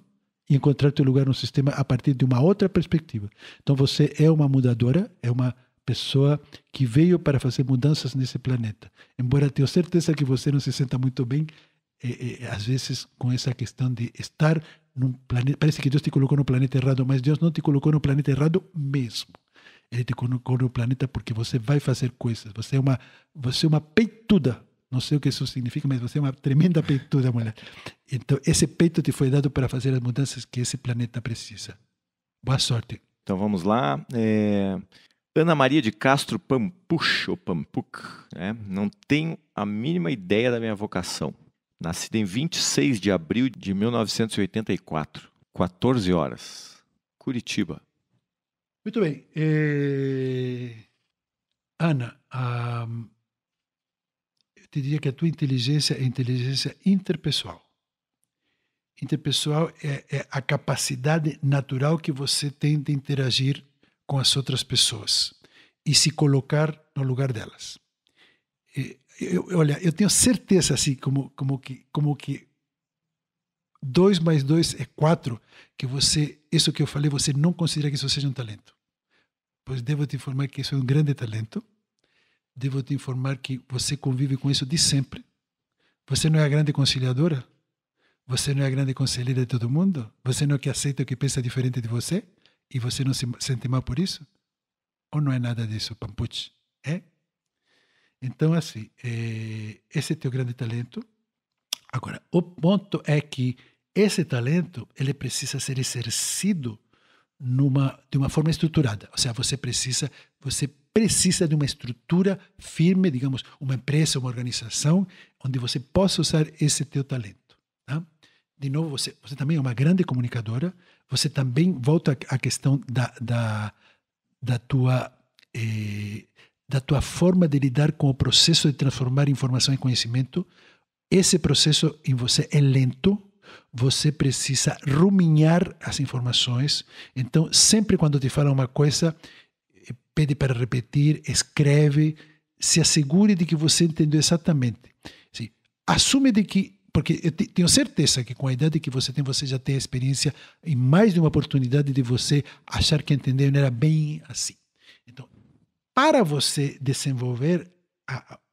e encontrar teu lugar no sistema a partir de uma outra perspectiva. Então você é uma mudadora, é uma pessoa que veio para fazer mudanças nesse planeta. Embora tenha certeza que você não se senta muito bem, às vezes com essa questão de estar num planeta, parece que Deus te colocou no planeta errado, mas Deus não te colocou no planeta errado mesmo. Ele te colocou no planeta porque você vai fazer coisas. Você é uma peituda. Não sei o que isso significa, mas você é uma tremenda peituda, mulher. Então, esse peito te foi dado para fazer as mudanças que esse planeta precisa. Boa sorte. Então vamos lá. Ana Maria de Castro Pampuch, ou Pampuc, né? Não tenho a mínima ideia da minha vocação. Nascida em 26 de abril de 1984, 14 horas, Curitiba. Muito bem. Ana, eu te diria que a tua inteligência é inteligência interpessoal. Interpessoal é a capacidade natural que você tem de interagir com as outras pessoas e se colocar no lugar delas. Olha, eu tenho certeza, assim, como que 2 mais 2 é 4, que você, isso que eu falei, você não considera que isso seja um talento. Pois devo te informar que isso é um grande talento. Devo te informar que você convive com isso de sempre. Você não é a grande conciliadora? Você não é a grande conselheira de todo mundo? Você não é que aceita o que pensa diferente de você? E você não se sente mal por isso? Ou não é nada disso, Pampuch? É? Então, assim, esse é teu grande talento. Agora, o ponto é que esse talento, ele precisa ser exercido de uma forma estruturada. Ou seja, você precisa de uma estrutura firme, digamos, uma empresa, uma organização, onde você possa usar esse teu talento. Tá? De novo, você também é uma grande comunicadora, você também volta à questão da tua forma de lidar com o processo de transformar informação em conhecimento. Esse processo em você é lento, você precisa ruminhar as informações. Então, sempre quando te falam uma coisa, pede para repetir, escreve, se assegure de que você entendeu exatamente. Sim, assume de que, porque eu tenho certeza que com a idade que você tem, você já tem a experiência em mais de uma oportunidade de você achar que entendeu, não era bem assim. Então, para você desenvolver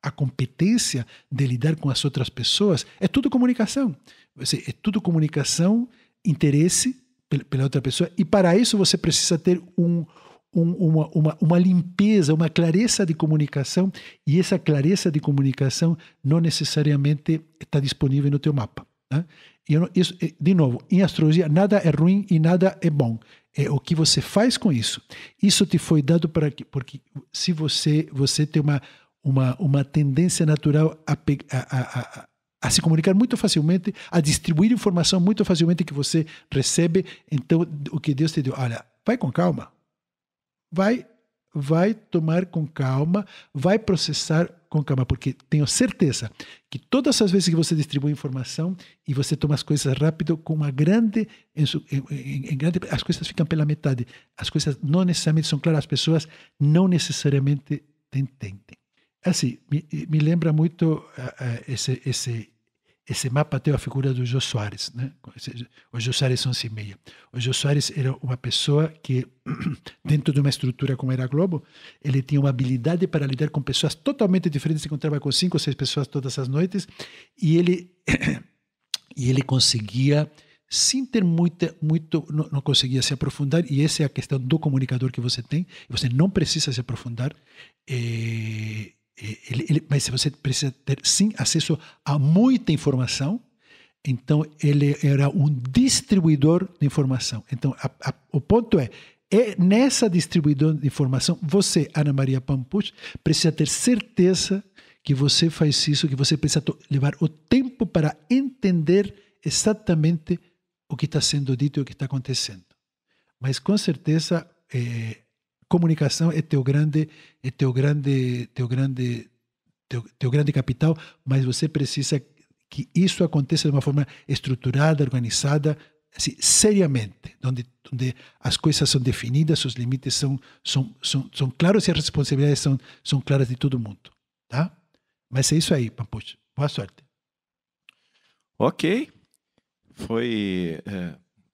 a competência de lidar com as outras pessoas, é tudo comunicação. É tudo comunicação, interesse pela outra pessoa, e para isso você precisa ter uma limpeza, uma clareza de comunicação, e essa clareza de comunicação não necessariamente está disponível no teu mapa. Né? De novo, em astrologia, nada é ruim e nada é bom. É o que você faz com isso. Isso te foi dado porque se você tem uma tendência natural a se comunicar muito facilmente, a distribuir informação muito facilmente que você recebe, então o que Deus te deu, olha, vai com calma. Vai tomar com calma, vai processar com calma, porque tenho certeza que todas as vezes que você distribui informação e você toma as coisas rápido, com uma grande, as coisas ficam pela metade. As coisas não necessariamente são claras, as pessoas não necessariamente te entendem. Assim, me lembra muito esse mapa tem a figura do Jô Soares, né? O Jô Soares 11:30. O Jô Soares era uma pessoa que, dentro de uma estrutura como era a Globo, ele tinha uma habilidade para lidar com pessoas totalmente diferentes, se encontrava com 5 ou 6 pessoas todas as noites, e ele conseguia, sem ter não conseguia se aprofundar, e essa é a questão do comunicador que você tem, você não precisa se aprofundar, mas você precisa ter, sim, acesso a muita informação. Então, ele era um distribuidor de informação. Então, o ponto é nessa distribuição de informação, você, Ana Maria Pampuch, precisa ter certeza que você faz isso, que você precisa levar o tempo para entender exatamente o que está sendo dito e o que está acontecendo. Mas com certeza comunicação é teu grande capital, mas você precisa que isso aconteça de uma forma estruturada, organizada, assim, seriamente, onde as coisas são definidas, os limites são claros e as responsabilidades são claras de todo mundo, tá? Mas é isso aí, Pampulha. Boa sorte. Ok.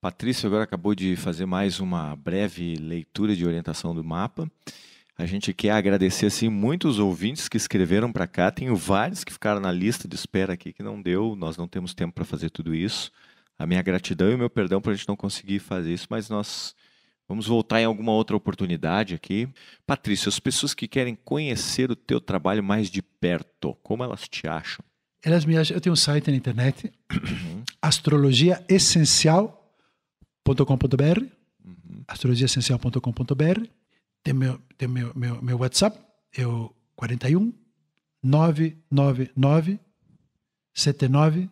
Patrício agora acabou de fazer mais uma breve leitura de orientação do mapa. A gente quer agradecer assim, muitos ouvintes que escreveram para cá. Tenho vários que ficaram na lista de espera aqui que não deu. Nós não temos tempo para fazer tudo isso. A minha gratidão e o meu perdão por a gente não conseguir fazer isso, mas nós vamos voltar em alguma outra oportunidade aqui. Patrício, as pessoas que querem conhecer o teu trabalho mais de perto, como elas te acham? Elas me acham, eu tenho um site na internet, astrologiaessencial.com.br, astrologiaessencial.com.br. Tem meu WhatsApp, é o 41 999 79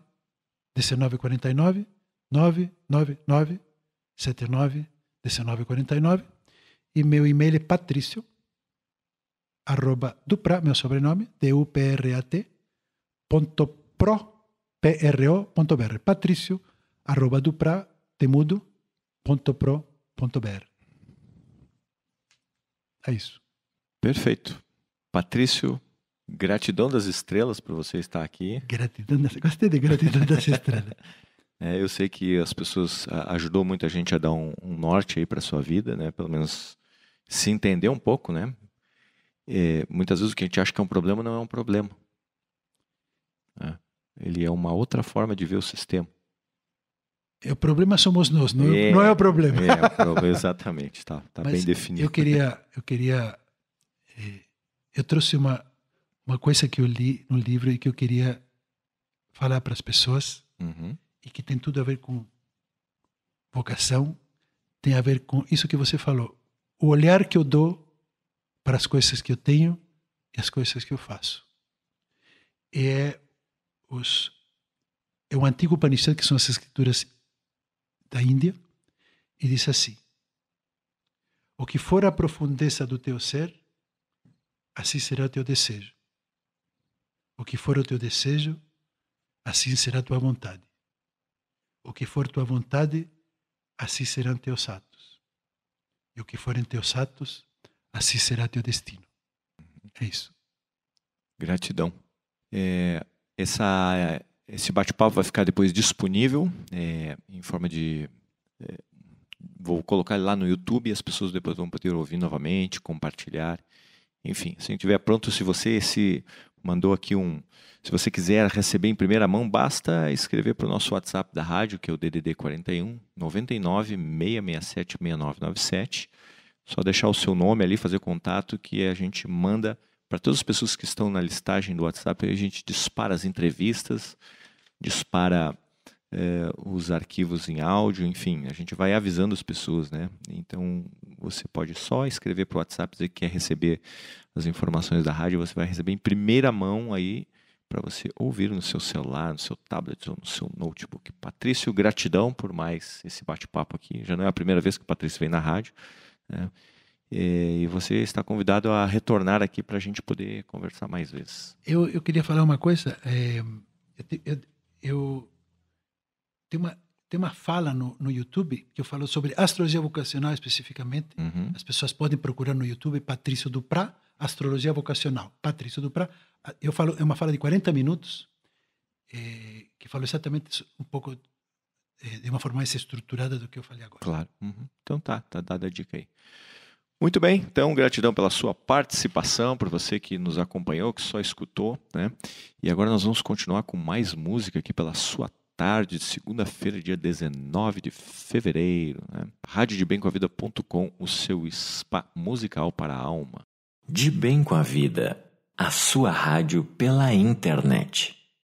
1949 999 79 1949, e meu e-mail é patrício @duprat, meu sobrenome, duprat.pro.br, patrício @duprat.pro.br. É isso. Perfeito. Patrício, gratidão das estrelas por você estar aqui. Gostei de gratidão das estrelas. Eu sei que as pessoas ajudou muita gente a dar um norte aí para sua vida, né? Pelo menos se entender um pouco, né? Muitas vezes o que a gente acha que é um problema não é um problema. Ele é uma outra forma de ver o sistema. O problema somos nós, não é o problema. Exatamente, tá bem definido. Eu trouxe uma coisa que eu li no livro e que eu queria falar para as pessoas, e que tem tudo a ver com vocação, tem a ver com isso que você falou. O olhar que eu dou para as coisas que eu tenho e as coisas que eu faço. É o antigo Upanishad, que são as escrituras da Índia, e diz assim: o que for a profundeza do teu ser, assim será o teu desejo. O que for o teu desejo, assim será a tua vontade. O que for tua vontade, assim serão teus atos. E o que forem teus atos, assim será teu destino. É isso. Gratidão. Esse bate-papo vai ficar depois disponível em forma de... vou colocar ele lá no YouTube e as pessoas depois vão poder ouvir novamente, compartilhar. Enfim, se estiver pronto, se você mandou aqui se você quiser receber em primeira mão, basta escrever para o nosso WhatsApp da rádio, que é o DDD 41 99 667 6997. Só deixar o seu nome ali, fazer contato, que a gente manda para todas as pessoas que estão na listagem do WhatsApp. A gente dispara as entrevistas, dispara os arquivos em áudio, enfim, a gente vai avisando as pessoas, né? Então, você pode só escrever para o WhatsApp, dizer que quer receber as informações da rádio, você vai receber em primeira mão aí, para você ouvir no seu celular, no seu tablet ou no seu notebook. Patrício, gratidão por mais esse bate-papo aqui. Já não é a primeira vez que o Patrício vem na rádio, né? E você está convidado a retornar aqui para a gente poder conversar mais vezes. Eu queria falar uma coisa. Tem uma fala no YouTube que eu falo sobre astrologia vocacional especificamente. As pessoas podem procurar no YouTube Patrício Duprat, astrologia vocacional. Patrício Duprat. Eu falo, é uma fala de 40 minutos que falo exatamente um pouco de uma forma mais estruturada do que eu falei agora. Claro. Então tá dada a dica aí. Muito bem, então gratidão pela sua participação, por você que nos acompanhou, que só escutou, né? E agora nós vamos continuar com mais música aqui pela sua tarde de segunda-feira, dia 19 de fevereiro, né? radiodebemcoavida.com, o seu spa musical para a alma. De Bem com a Vida, a sua rádio pela internet.